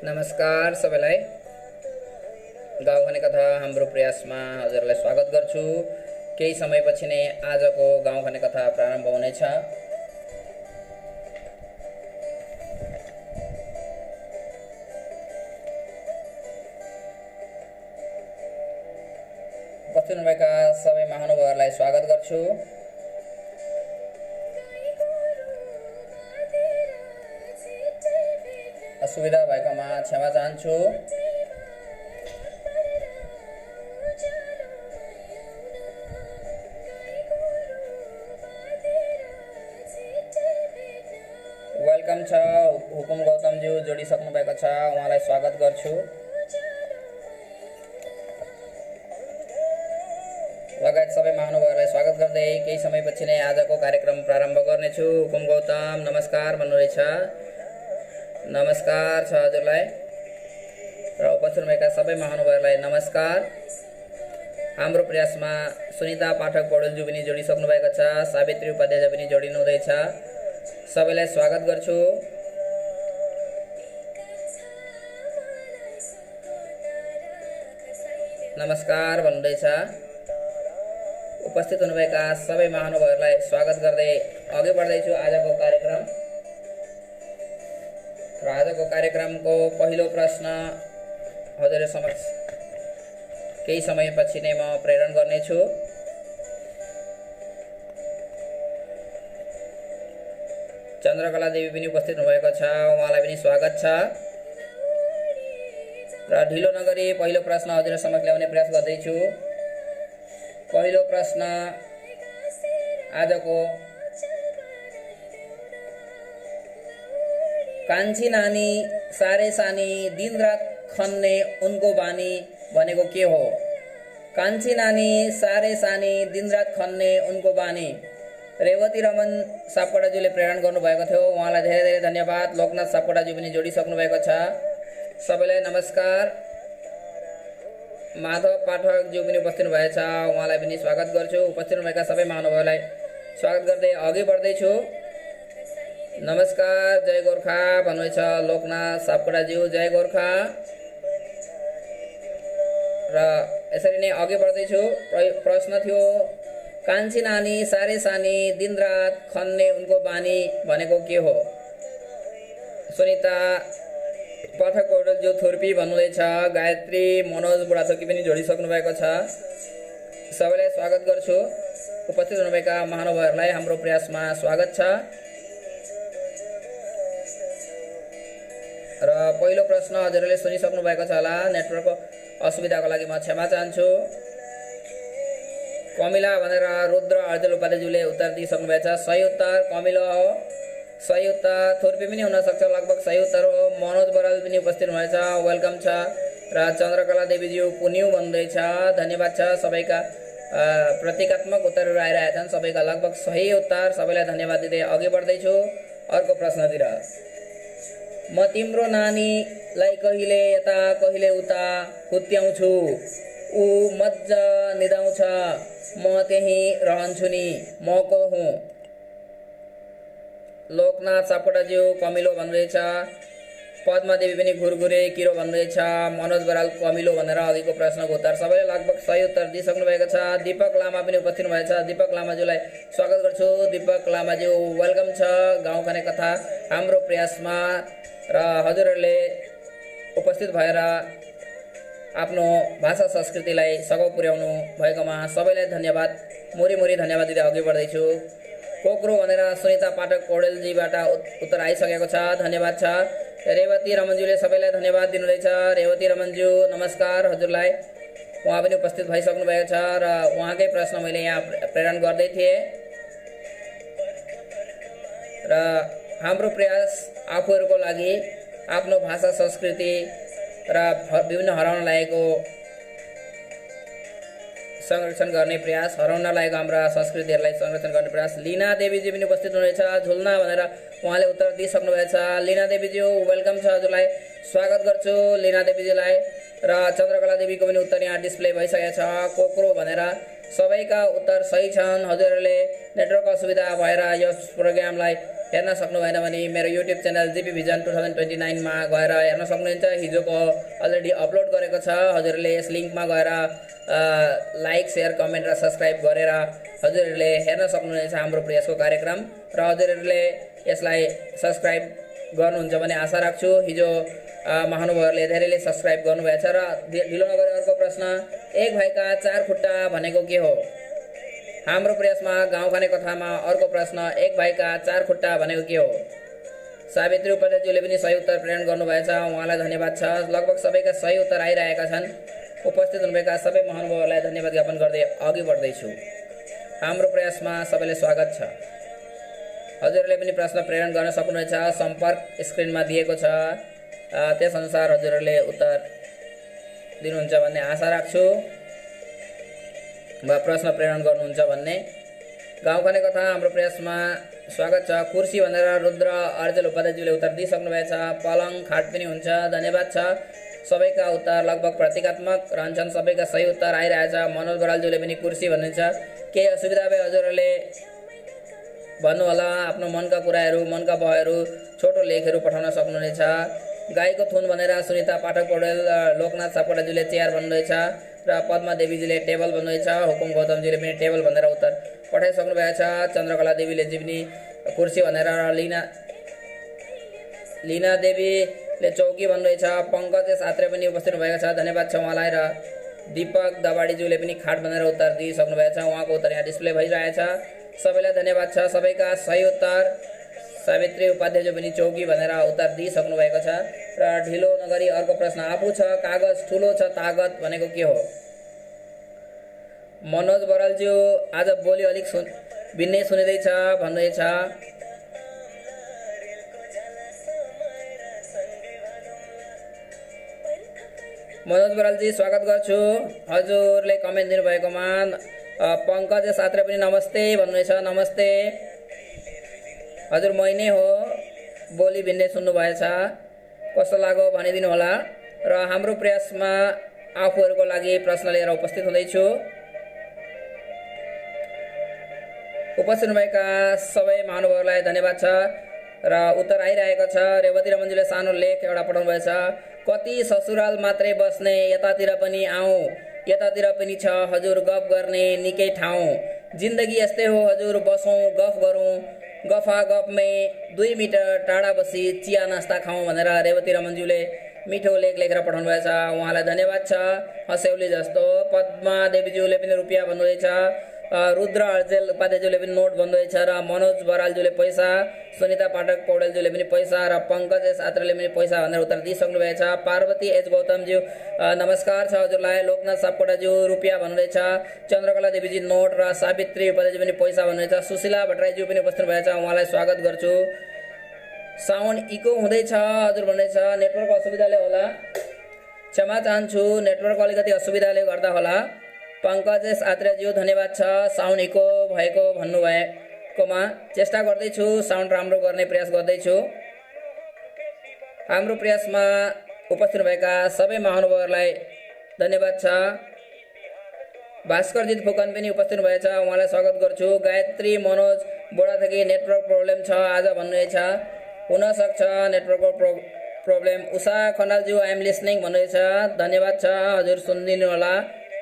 नमस्कार सबैलाई। गाउँखाने कथा हाम्रो प्रयासमा हजुरलाई स्वागत गर्छु। केही समयपछि नै आजको गाउँखाने कथा प्रारम्भ हुनेछ। उपस्थित हुनुभएका सबै महानुभावहरूलाई स्वागत गर्छु। असुविधा भएकोमा क्षमा चाहन्छु। वेलकम छ हुकुम गौतमज्यू जोडिसक्नु भएको छ, उहाँलाई स्वागत गर्छु। लगायत सबै महानुभावहरूलाई स्वागत गर्दै केही समयपछि नै आजको कार्यक्रम प्रारम्भ गर्नेछु। हुकुम गौतम नमस्कार भन्नुहुँदैछ। नमस्कार छ हजुरलाई र उपस्थित भएका सबै महानुभावहरूलाई नमस्कार। हाम्रो प्रयासमा सुनिता पाठक पौडेलज्यू पनि जोडिसक्नु भएको छ, सावित्री उपाध्यायज्यू पनि जोडिनु हुँदैछ। सबैलाई स्वागत गर्छु। नमस्कार भन्नुहुँदैछ। उपस्थित हुनुभएका सबै महानुभावहरूलाई स्वागत गर्दै अघि बढ्दैछु आजको कार्यक्रम। र आजको कार्यक्रमको पहिलो प्रश्न हजुर समक्ष केही समयपछि नै म प्रेरण गर्नेछु। चन्द्रकला देवी पनि उपस्थित हुनुभएको छ, उहाँलाई पनि स्वागत छ। र ढिलो नगरी पहिलो प्रश्न हजुर समक्ष ल्याउने प्रयास गर्दैछु। पहिलो प्रश्न आजको, कान्छी नानी सारे सानी दिन रात खन्ने उनको बानी भनेको के हो? कान्छी नानी सारे सानी दिन रात खन्ने उनको बानी। रेवती रमन सापकोटाज्यूले प्रेरण गर्नुभएको थियो, उहाँलाई धेरै धेरै धन्यवाद। लोकनाथ सापकोटाज्यू पनि जोडिसक्नु भएको छ। सबैलाई नमस्कार। माधव पाठकज्यू पनि उपस्थित भएछ, उहाँलाई पनि स्वागत गर्छु। उपस्थित हुनुभएका सबै महानुभावलाई स्वागत गर्दै अघि बढ्दैछु। नमस्कार, जय गोर्खा भन्नुहुन्छ लोकनाथ सापकोटाज्यू, जय गोर्खा। र यसरी नै अघि बढ्दैछु। प्रश्न थियो, कान्छी नानी सारे सानी दिन रात खन्ने उनको बानी भनेको के हो? सुनिता पाठक पौडेलज्यू थुर्पी भन्नुहुँदैछ। गायत्री मनोज बुढाथोकी पनि जोडिसक्नु भएको छ। सबैलाई स्वागत गर्छु। उपस्थित हुनुभएका महानुभावहरूलाई हाम्रो प्रयासमा स्वागत छ। र पहिलो प्रश्न हजुरले सुनिसक्नु भएको छ होला। नेटवर्कको असुविधाको लागि म क्षमा चाहन्छु। कमिला भनेर रुद्र अर्जुन उपाध्यायज्यूले उत्तर दिइसक्नु भएको छ। सही उत्तर कमिला हो, सही उत्तर। थुर्पी पनि हुनसक्छ, लगभग सही उत्तर हो। मनोज बराल पनि उपस्थित हुनुहुन्छ, वेलकम छ। र चन्द्रकला देवीज्यू पुन्यु भन्दैछ, धन्यवाद छ। सबैका प्रतीकात्मक उत्तरहरू आइरहेका छन्, सबैका लगभग सही उत्तर। सबैलाई धन्यवाद दिँदै अघि बढ्दैछु अर्को प्रश्नतिर। म तिम्रो नानीलाई कहिले यता कहिले उता हुत्याउँछु, ऊ मज्जा निदाउँछ, म त्यहीँ रहन्छु नि, म को हुँ? लोकनाथ सापकोटाज्यू कमिलो भन्दैछ। पद्मा देवी पनि घुरघुरे किरो भन्दैछ। मनोज बराल कमिलो भनेर अघिको प्रश्नको उत्तर। सबैले लगभग सही उत्तर दिइसक्नु भएको छ। दीपक लामा पनि उपस्थित भएछ, दीपक लामाज्यूलाई स्वागत गर्छु। दीपक लामाज्यू वेलकम छ गाउँखाने कथा हाम्रो प्रयासमा। र हजुरहरूले उपस्थित भएर आफ्नो भाषा संस्कृतिलाई सघाउ पुर्याउनु भएकोमा सबैलाई धन्यवाद, मुरी मुरी धन्यवाद दिँदै अघि बढ्दैछु। कोक्रो भनेर सुनिता पाठक पौडेलजीबाट उत्तर आइसकेको छ, धन्यवाद छ। रेवती रमनज्यूले सबैलाई धन्यवाद दिनुहुँदैछ। रेवती रमनज्यू नमस्कार हजुरलाई, उहाँ पनि उपस्थित भइसक्नु भएको छ र उहाँकै प्रश्न मैले यहाँ प्रेरण गर्दै थिएँ। र हाम्रो प्रयास आफूहरूको लागि आफ्नो भाषा संस्कृति र विभिन्न हराउन लागेको संरक्षण गर्ने प्रयास, हराउन लागेको हाम्रा संस्कृतिहरूलाई संरक्षण गर्ने प्रयास। लीना देवीजी पनि उपस्थित हुनुहुन्छ, झुल्ना भनेर उहाँले उत्तर दिइसक्नु भएको छ। लीना देवीज्यू वेलकम छ, हजुरलाई स्वागत गर्छु लीना देवीजीलाई। र चन्द्रकला देवीको पनि उत्तर यहाँ डिस्प्ले भइसकेको छ, कोक्रो भनेर। सबैका उत्तर सही छन्। हजुरहरूले नेटवर्क असुविधा भएर यस प्रोग्रामलाई हेर्न सक्नु भएन भने मेरो युट्युब च्यानल जिपी भिजन 2029 मा गएर हेर्न सक्नुहुन्छ। हिजोको अलरेडी अपलोड गरेको छ। हजुरले यस लिङ्कमा गएर लाइक शेयर कमेन्ट र सब्स्क्राइब गरेर हजुरहरूले हेर्न सक्नुहुनेछ हाम्रो प्रयासको कार्यक्रम र हजुरहरूले यसलाई सब्स्क्राइब गर्नुहुन्छ भन्ने आशा राख्छु। हिजो महानुभावहरूले धेरैले सब्स्क्राइब गर्नुभएछ र ढिलो नगरी अर्को प्रश्न, एक भाइका चार खुट्टा भनेको के हो? हाम्रो प्रयासमा गाउँ खाने कथामा अर्को प्रश्न, एक भाइका चार खुट्टा भनेको के हो? सावित्री उपाध्यायज्यूले पनि सही उत्तर प्रेरण गर्नुभएछ, उहाँलाई धन्यवाद छ। लगभग सबैका सही उत्तर आइरहेका छन्। उपस्थित हुनुभएका सबै महानुभावहरूलाई धन्यवाद ज्ञापन गर्दै अघि बढ्दैछु। हाम्रो प्रयासमा सबैलाई स्वागत छ। हजुरहरूले पनि प्रश्न प्रेरण गर्न सक्नुहुनेछ। सम्पर्क स्क्रिनमा दिएको छ, त्यसअनुसार हजुरहरूले उत्तर दिनुहुन्छ भन्ने आशा राख्छु वा प्रश्न प्रेरण गर्नुहुन्छ भन्ने। गाउँ खाने कथा हाम्रो प्रयासमा स्वागत छ। कुर्सी भनेर रुद्र अर्जेल उपाध्यायज्यूले उत्तर दिइसक्नु भएछ। पलङ खाट पनि हुन्छ, धन्यवाद छ। सबैका उत्तर लगभग प्रतीकात्मक रहन्छन्, सबैका सही उत्तर आइरहेछ। मनोज बरालज्यूले पनि कुर्सी भन्नुहुन्छ। केही असुविधा भए हजुरहरूले भन्नुहोला। आफ्नो मनका कुराहरू, मनका भयहरू, छोटो लेखहरू पठाउन सक्नुहुनेछ। गाईको थुन भनेर सुनिता पाठक पौडेल, लोकनाथ सापकोटाज्यूले चेयर भन्नुहुनेछ र पद्मा देवीजीले टेबल भन्नुहुनेछ। हुकुम गौतमजीले पनि टेबल भनेर उत्तर पठाइसक्नु भएछ। चन्द्रकला देवीले पनि कुर्सी भनेर र लीना देवीले चौकी भन्नुहुनेछ। पङ्कज सात्रे पनि उपस्थित भएको छ, धन्यवाद छ उहाँलाई। र दीपक दबाडीज्यूले पनि खाट भनेर उत्तर दिइसक्नु भएछ, उहाँको उत्तर यहाँ डिस्प्ले भइरहेछ। सबैलाई धन्यवाद छ। सबैका सही उत्तर। सावित्री उपाध्यायज्यू पनि चौकी भनेर उत्तर दिइसक्नु भएको छ। र ढिलो नगरी अर्को प्रश्न, आफू छ कागज ठुलो छ तागत भनेको के हो? मनोज बरालज्यू आज बोली अलिक भिन्नै सुनिँदैछ भन्नुहुनेछ। मनोज बरालजी स्वागत गर्छु हजुरले कमेन्ट दिनुभएकोमा। पङ्कज सात्रे पनि नमस्ते भन्नुहुनेछ, नमस्ते हजुर। मै नै हो, बोली भिन्नै सुन्नुभएछ, कस्तो लाग्यो भनिदिनु होला। र हाम्रो प्रयासमा आफूहरूको लागि प्रश्न लिएर उपस्थित हुँदैछु। उपस्थित हुनुभएका सबै महानुभावहरूलाई धन्यवाद छ र उत्तर आइरहेको छ। रेवती रमनजीले सानो लेख एउटा पठाउनु भएछ। कति ससुराल मात्रै बस्ने, यतातिर पनि आऊ, यतातिर पनि छ हजुर गफ गर्ने निकै ठाउँ। जिन्दगी यस्तै हो हजुर, बसौँ गफ गरौँ, गफा गफमै 2 मिटर टाढा बसी चिया नास्ता खाउँ भनेर रेवती रमनज्यूले मिठो लेख लेखेर पठाउनु भएछ, उहाँलाई धन्यवाद छ। हँस्यौली जस्तो। पद्मा देवीज्यूले पनि रुपियाँ भन्नुहुँदैछ। रुद्र अर्जेल उपाध्यायज्यूले पनि नोट भन्नुहुँदैछ र मनोज बरालज्यूले पैसा, सुनिता पाठक पौडेलज्यूले पनि पैसा र पङ्कज सात्रेले पनि पैसा भनेर उत्तर दिइसक्नु भएछ। पार्वती एच गौतमज्यू नमस्कार छ हजुरलाई। लोकनाथ सापकोटाज्यू रुपियाँ भन्नुहुँदैछ। चन्द्रकला देवीजी नोट र सावित्री उपाध्यायज्यू पनि पैसा भन्नुहुँदैछ। सुशीला भट्टराईज्यू पनि उपस्थित भएछ, उहाँलाई स्वागत गर्छु। साउन्ड इको हुँदैछ हजुर भन्दैछ, नेटवर्क असुविधाले होला, क्षमा चाहन्छु, नेटवर्क अलिकति असुविधाले गर्दा होला। पङ्कज सात्रेज्यू धन्यवाद छ, साउन्ड इको भएको भन्नुभएकोमा। चेष्टा गर्दैछु, साउन्ड राम्रो गर्ने प्रयास गर्दैछु। हाम्रो प्रयासमा उपस्थित भएका सबै महानुभावहरूलाई धन्यवाद छ। भास्करजित फुकन पनि उपस्थित भएछ, उहाँलाई स्वागत गर्छु। गायत्री मनोज बोडाथकी नेटवर्क प्रब्लम छ आज भन्नुहुनेछ, हुनसक्छ नेटवर्कको प्रब्लम। उषा खनालज्यू आई एम लिसनिङ भन्नुहुनेछ, धन्यवाद छ हजुर, सुनिदिनु होला।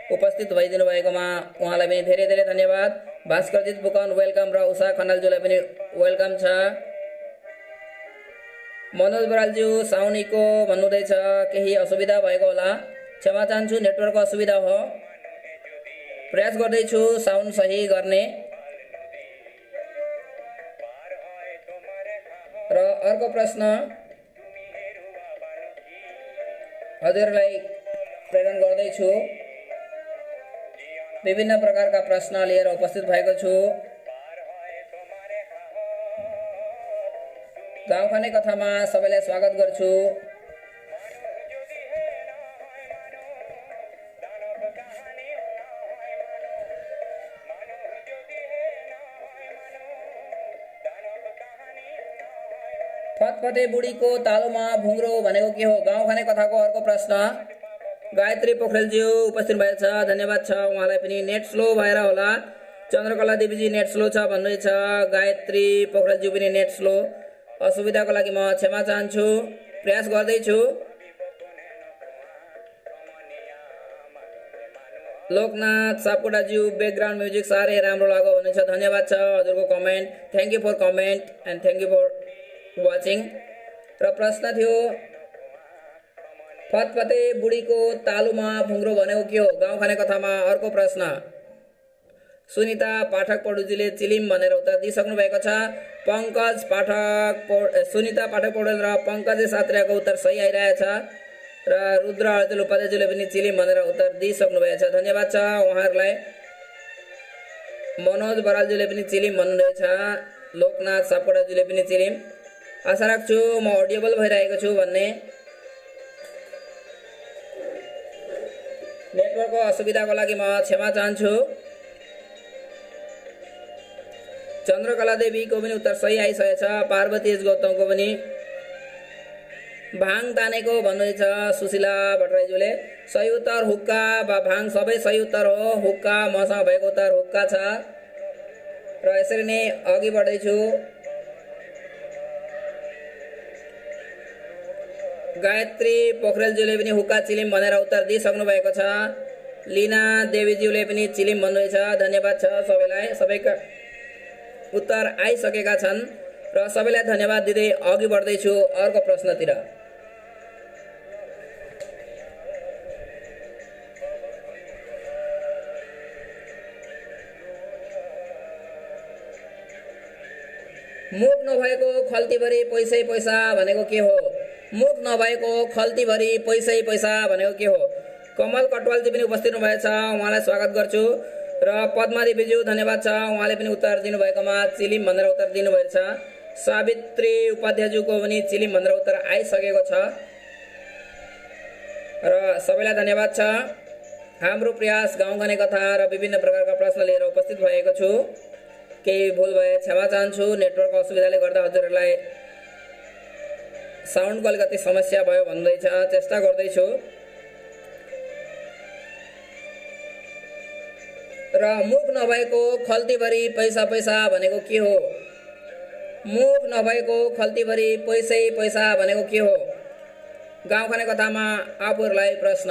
उपस्थित भइदिनु भएकोमा उहाँलाई पनि धेरै धेरै धन्यवाद। भास्करजित फुकन वेलकम र उषा खनालज्यूलाई पनि वेलकम छ। मनोज बरालज्यू साउन्ड इको भन्नुहुँदैछ, केही असुविधा भएको होला, क्षमा चाहन्छु, नेटवर्कको असुविधा हो, प्रयास गर्दैछु साउन्ड सही गर्ने। र अर्को प्रश्न हजुरलाई प्रेरण गर्दैछु। विभिन्न प्रकारका प्रश्न लिएर उपस्थित भएको छु। गाउँ खाने कथामा सबैलाई स्वागत गर्छु। फतफते बुढीको तालुमा भुङ्रो भनेको के हो? गाउँ खाने कथाको अर्को प्रश्न। गायत्री पोखरेलज्यू उपस्थित भएछ, धन्यवाद छ उहाँलाई पनि। नेट स्लो भएर होला, चन्द्रकला देवीजी नेट स्लो छ भन्नुहुँदैछ। गायत्री पोखरेलज्यू पनि नेट स्लो। असुविधाको लागि म क्षमा चाहन्छु, प्रयास गर्दैछु। लोकनाथ सापकोटाज्यू ब्याकग्राउन्ड म्युजिक साह्रै राम्रो लाग्यो भन्नुहुन्छ। धन्यवाद छ हजुरको comment. Thank you for comment and thank you for watching. र प्रश्न थियो फतफते बुढीको तालुमा भुङ्ग्रो भनेको के हो? गाउँ खाने कथामा। अर्को प्रश्न सुनिता पाठक पौडेलजीले चिलिम भनेर उत्तर दिइसक्नु भएको छ। सुनिता पाठक पौडेल र पङ्कज सात्रियाको उत्तर सही आइरहेछ र रुद्र अर्जुल उपाध्यायजीले पनि चिलिम भनेर उत्तर दिइसक्नु भएको छ। धन्यवाद छ उहाँहरूलाई। मनोज बरालजीले पनि चिलिम भन्नुहुँदैछ। लोकनाथ सापकोटाजीले पनि चिलिम। आशा राख्छु म अडिएबल भइरहेको छु भन्ने। नेटवर्कको असुविधाको लागि म क्षमा चाहन्छु। चन्द्रकला देवीको पनि उत्तर सही आइसकेछ। पार्वती एस गौतमको पनि। भाङ तानेको भन्नुहुँदैछ सुशीला भट्टराईज्यूले। सही उत्तर हुक्का वा भाङ सबै सही उत्तर हो। हुक्का मसँग भएको उत्तर हुक्का छ। र यसरी नै अघि बढ्दैछु। गायत्री पोखरेलज्यूले पनि हुक्का चिलिम भनेर उत्तर दिइसक्नु भएको छ। लीना देवीज्यूले पनि चिलिम भन्नुहुँदैछ। धन्यवाद छ सबैलाई। सबैका उत्तर आइसकेका छन् र सबैलाई धन्यवाद दिँदै अघि बढ्दैछु अर्को प्रश्नतिर। मुख नभएको खल्तीभरि पैसै पैसा भनेको के हो? मुख नभएको खल्तीभरि पैसै पैसा भनेको के हो? कमल कटवालजी पनि उपस्थित हुनुभएको छ, उहाँलाई स्वागत गर्छु। र पद्मा देवीज्यू धन्यवाद छ, उहाँले पनि उत्तर दिनुभएकोमा चिलिम भनेर उत्तर दिनुभएको छ। सावित्री उपाध्यायज्यूको पनि चिलिम भनेर उत्तर आइसकेको छ र सबैलाई धन्यवाद छ। हाम्रो प्रयास गाउँ खाने कथा र विभिन्न प्रकारका प्रश्न लिएर उपस्थित भएको छु। केही भुल भए क्षमा चाहन्छु। नेटवर्क असुविधाले गर्दा हजुरहरूलाई साउन्डको अलिकति समस्या भयो भन्दैछ, चेष्टा गर्दैछु। र मुख नभएको खल्तीभरि पैसा पैसा भनेको के हो? मुख नभएको खल्तीभरि पैसै पैसा भनेको के हो? गाउँ खाने कथामा आफूहरूलाई प्रश्न।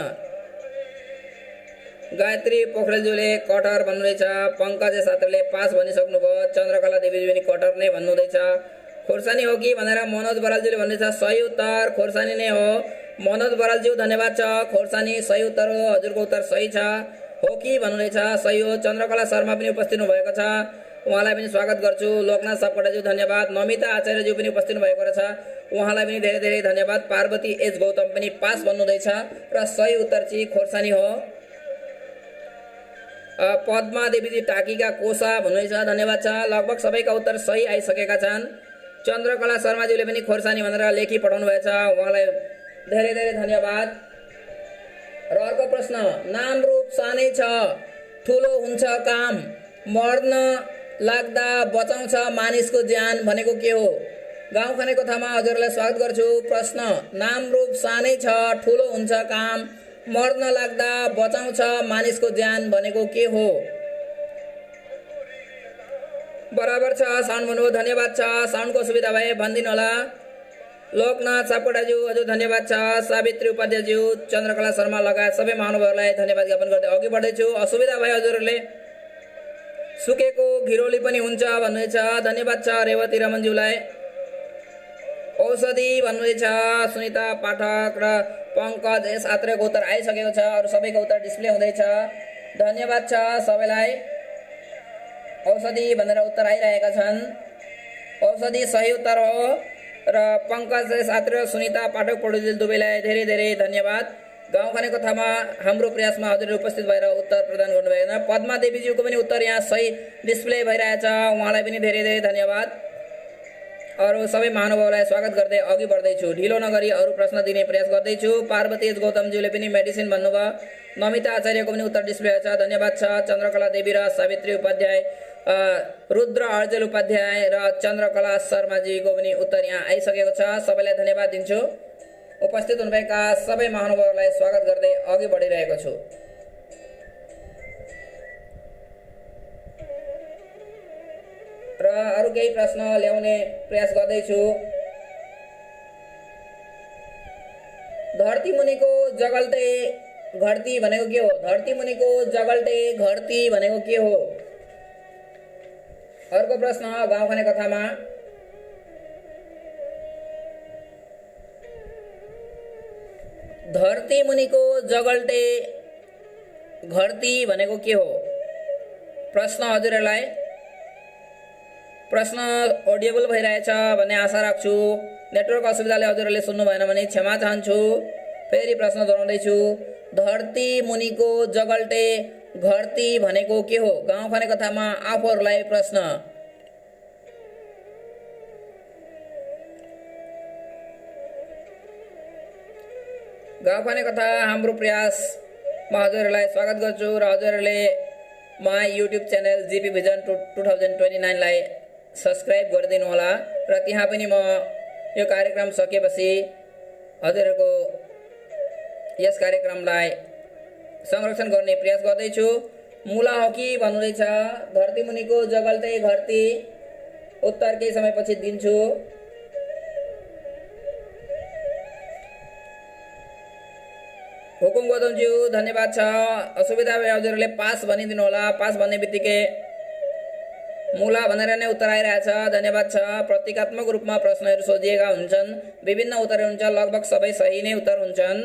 गायत्री पोखरेलज्यूले कटर भन्नुहुँदैछ। पङ्कज सात्रले पास भनिसक्नुभयो। चन्द्रकला देवीजी पनि कटर नै भन्नुहुँदैछ। खोर्सानी हो कि भनेर मनोज बरालज्यूले भन्दैछ। सही उत्तर खोर्सानी नै हो। मनोज बरालज्यू धन्यवाद छ। खोर्सानी सही उत्तर हो। हजुरको उत्तर सही छ। हो कि भन्नुहुँदैछ। सही हो। चन्द्रकला शर्मा पनि उपस्थित हुनुभएको छ, उहाँलाई पनि स्वागत गर्छु। लोकनाथ सापकोटाज्यू धन्यवाद। नमिता आचार्यज्यू पनि उपस्थित भएको रहेछ, उहाँलाई पनि धेरै धेरै धन्यवाद। पार्वती एच गौतम पनि पास भन्नुहुँदैछ र सही उत्तर चाहिँ खोर्सानी हो। पद्मा देवीजी टाकीका कोसा भन्नुहुँदैछ। धन्यवाद छ। लगभग सबैका उत्तर सही आइसकेका छन्। चन्द्रकला शर्माज्यूले पनि खोर्सानी भनेर लेखी पठाउनु भएछ, उहाँलाई धेरै धेरै धन्यवाद। र अर्को प्रश्न, नाम रूप सानै छ ठुलो हुन्छ काम, मर्न लाग्दा बचाउँछ मानिसको ज्यान भनेको के हो? गाउँ खाने कथामा हजुरलाई स्वागत गर्छु। प्रश्न, नाम रूप सानै छ ठुलो हुन्छ काम, मर्न लाग्दा बचाउँछ मानिसको ज्यान भनेको के हो? बराबर छ। साउन्ड भन्नुभयो। धन्यवाद छ। साउन्डको सुविधा भए भनिदिनु होला। लोकनाथ सापकोटाज्यू हजुर धन्यवाद छ। सावित्री उपाध्यायज्यू, चन्द्रकला शर्मा लगायत सबै महानुभावहरूलाई धन्यवाद ज्ञापन गर्दै अघि बढ्दैछु। असुविधा भयो हजुरहरूले। सुकेको घिरौली पनि हुन्छ भन्नुहुँदैछ। धन्यवाद छ रेवती रमनज्यूलाई। औषधि भन्नुहुँदैछ सुनिता पाठक र पङ्कज एस आत्रेको उत्तर आइसकेको छ। अरू सबैको उत्तर डिस्प्ले हुँदैछ। धन्यवाद छ सबैलाई। औषधि भनेर उत्तर आइरहेका छन्। औषधि सही उत्तर हो र पङ्कज एस आत्रे र सुनिता पाठक पौडेल दुवैलाई धेरै धेरै धन्यवाद। गाउँ खाने कथामा हाम्रो प्रयासमा हजुरहरू उपस्थित भएर उत्तर प्रदान गर्नुभएको छ। पद्मा देवीज्यूको पनि उत्तर यहाँ सही डिस्प्ले भइरहेछ, उहाँलाई पनि धेरै धेरै धन्यवाद। अरू सबै महानुभावलाई स्वागत गर्दै अघि बढ्दैछु। ढिलो नगरी अरू प्रश्न दिने प्रयास गर्दैछु। पार्वती एच गौतमज्यूले पनि मेडिसिन भन्नुभयो। नमिता आचार्यको पनि उत्तर डिस्प्ले छ। धन्यवाद छ। चन्द्रकला देवी र सावित्री उपाध्याय, रुद्र अर्जेल उपाध्याय र चन्द्रकला शर्माजीको पनि उत्तर यहाँ आइसकेको छ। सबैलाई धन्यवाद दिन्छु। उपस्थित हुनुभएका सबै महानुभावहरूलाई स्वागत गर्दै अघि बढिरहेको छु। अरु केही प्रश्न ल्याउने प्रयास गर्दैछु। धरती मुनिको जगल्टे घड्ती भनेको के हो? धरती मुनिको जगल्टे घड्ती भनेको के हो? अर्को प्रश्न गाउँ खाने कथामा धरती मुनिको जगल्टे घड्ती भनेको के हो? प्रश्न हजुरहरूलाई प्रश्न अडिएबल भइरहेछ भन्ने आशा राख्छु। नेटवर्क असुविधाले हजुरहरूले सुन्नु भएन भने क्षमा चाहन्छु। फेरि प्रश्न दोहोऱ्याउँदैछु। धरती मुनिको जगल्टे घड्ती भनेको के हो? गाउँ खाने कथामा आफूहरूलाई प्रश्न। गाउँ खाने कथा हाम्रो प्रयासमा हजुरहरूलाई स्वागत गर्छु र हजुरहरूले my YouTube channel GP vision 2029 लाई सब्स्क्राइब गरिदिनु होला र त्यहाँ पनि म यो कार्यक्रम सकेपछि हजुरहरूको यस कार्यक्रमलाई संरक्षण गर्ने प्रयास गर्दैछु। मुला हो कि भन्नुहुँदैछ धरती मुनिको जगल्टे घड्ती। उत्तर केही समयपछि दिन्छु। हुकुम गौतमज्यू धन्यवाद छ। असुविधा भए हजुरहरूले पास भनिदिनु होला। पास भन्ने बित्तिकै मुला भनेर नै उत्तर आइरहेछ। धन्यवाद छ। प्रतीकात्मक रूपमा प्रश्नहरू सोधिएका हुन्छन्, विभिन्न उत्तरहरू हुन्छ, लगभग सबै सही नै उत्तर हुन्छन्।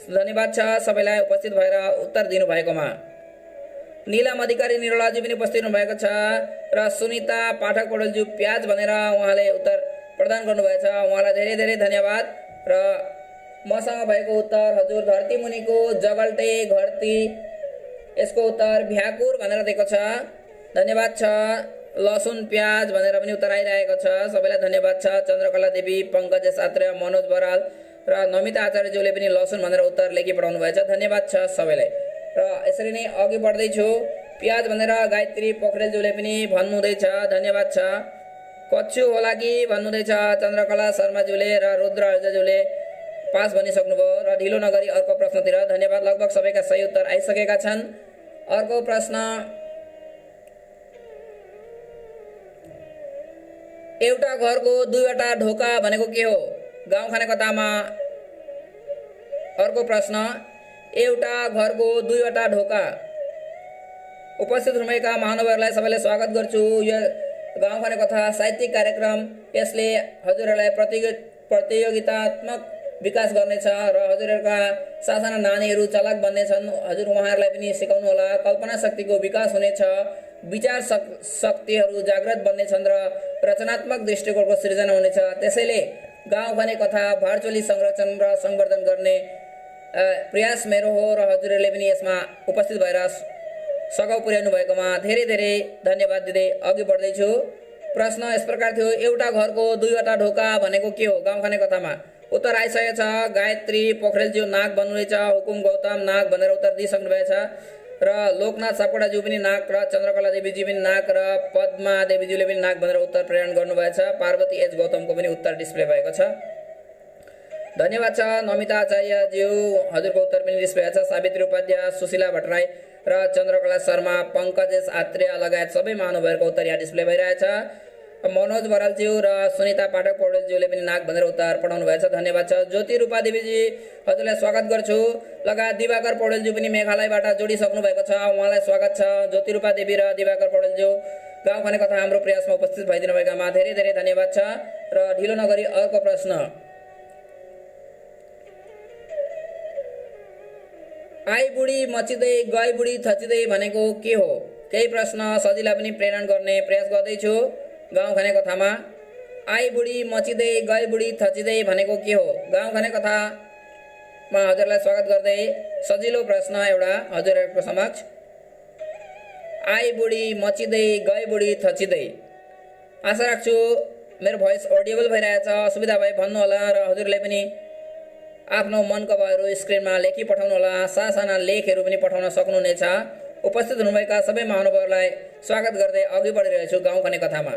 धन्यवाद छ सबैलाई उपस्थित भएर उत्तर दिनुभएकोमा। नीलम अधिकारी निरोलाजी पनि उपस्थित हुनुभएको छ र सुनिता पाठक पौडेलज्यू प्याज भनेर उहाँले उत्तर प्रदान गर्नुभएछ। उहाँलाई धेरै धेरै धन्यवाद। र मसँग भएको उत्तर हजुर धरती मुनिको जगल्टे घड्ती, यसको उत्तर भ्याकुर भनेर दिएको छ। धन्यवाद छ। लसुन प्याज भनेर पनि उत्तर आइरहेको छ। सबैलाई धन्यवाद छ। चन्द्रकला देवी, पंकज सात्रे, मनोज बराल र नमिता आचार्यज्यूले पनि लसुन भनेर उत्तर लेखी पठाउनु भएछ। धन्यवाद छ सबैलाई। र यसरी नै अघि बढ्दैछु। प्याज भनेर गायत्री पोखरेलज्यूले पनि भन्नुहुँदैछ। धन्यवाद छ। कच्छु होला कि भन्नुहुँदैछ चन्द्रकला शर्माज्यूले र रुद्र हर्जज्यूले पास भनिसक्नुभयो र ढिलो नगरी अर्को प्रश्नतिर। धन्यवाद। लगभग सबैका सही उत्तर आइसकेका छन्। अर्को प्रश्न एउटा घरको दुईवटा ढोका भनेको के हो? गाउँ खाने कथामा अर्को प्रश्न एउटा घरको दुईवटा ढोका। उपस्थित हुनुभएका महानुभावहरूलाई सबैलाई स्वागत गर्छु। यो गाउँ खाने कथा साहित्यिक कार्यक्रम, यसले हजुरहरूलाई प्रतियोगितात्मक विकास गर्नेछ र हजुरहरूका सासाना नानीहरू चालक बन्नेछन्। हजुर उहाँहरूलाई पनि सिकाउनु होला। कल्पना शक्तिको विकास हुनेछ, विचार शक्तिहरू जागृत बन्नेछन् र रचनात्मक दृष्टिकोणको सृजना हुनेछ। त्यसैले गाउँ खाने कथा भर्चुअली संरक्षण र संवर्धन गर्ने प्रयास मेरो हो र हजुरहरूले पनि यसमा उपस्थित भएर सघाउ पुर्याउनु भएकोमा धेरै धेरै धन्यवाद दिँदै अघि बढ्दैछु। प्रश्न यस प्रकार थियो, एउटा घरको दुईवटा ढोका भनेको के हो? गाउँ खाने कथामा उत्तर आइसकेको छ। गायत्री पोखरेलज्यू नाक भन्नुहुनेछ, हुकुम गौतम नाक भनेर उत्तर दिइसक्नु भएछ र लोकनाथ सापकोटाज्यू पनि नाक र चन्द्रकला देवीजी पनि नाक र पद्मा देवीज्यूले पनि नाक भनेर उत्तर प्रेरण गर्नुभएछ। पार्वती एच गौतमको पनि उत्तर डिस्प्ले भएको छ। धन्यवाद छ। नमिता आचार्यज्यू हजुरको उत्तर पनि डिस्प्ले भएको छ। सावित्री उपाध्याय, सुशीला भट्टराई र चन्द्रकला शर्मा, पंकज आत्रेय लगायत सबै महानुभावहरूको उत्तर यहाँ डिस्प्ले भइरहेछ। मनोज बरालज्यू र सुनिता पाठक पौडेलज्यूले पनि नाक भनेर उत्तर पठाउनु भएछ। धन्यवाद छ। ज्योति रूपा देवीजी हजुरलाई स्वागत गर्छु। लगायत दिवाकर पौडेलज्यू पनि मेघालयबाट जोडिसक्नु भएको छ। उहाँलाई स्वागत छ। ज्योति रूपा देवी र दिवाकर पौडेलज्यू गाउँ खाने कथा हाम्रो प्रयासमा उपस्थित भइदिनु भएकामा धेरै धेरै धन्यवाद छ। र ढिलो नगरी अर्को प्रश्न आई बुढी मचिँदै गई बुढी थचिँदै भनेको के हो? केही प्रश्न सजिलै पनि प्रेरण गर्ने प्रयास गर्दैछु। गाउँ खाने कथामा आई बुढी मचिँदै गई बुढी थचिँदै भनेको के हो? गाउँ खाने कथामा हजुरलाई स्वागत गर्दै सजिलो प्रश्न एउटा हजुरहरूको समक्ष। आई बुढी मचिँदै गई बुढी थचिँदै। आशा राख्छु मेरो भोइस अडिएबल भइरहेछ। असुविधा भए भन्नु होला र हजुरले पनि आफ्नो मनको भावहरू स्क्रिनमा लेखी पठाउनु होला। सासाना लेखहरू पनि पठाउन सक्नुहुनेछ। उपस्थित हुनुभएका सबै महानुभावहरूलाई स्वागत गर्दै अघि बढिरहेछु गाउँ खाने कथामा।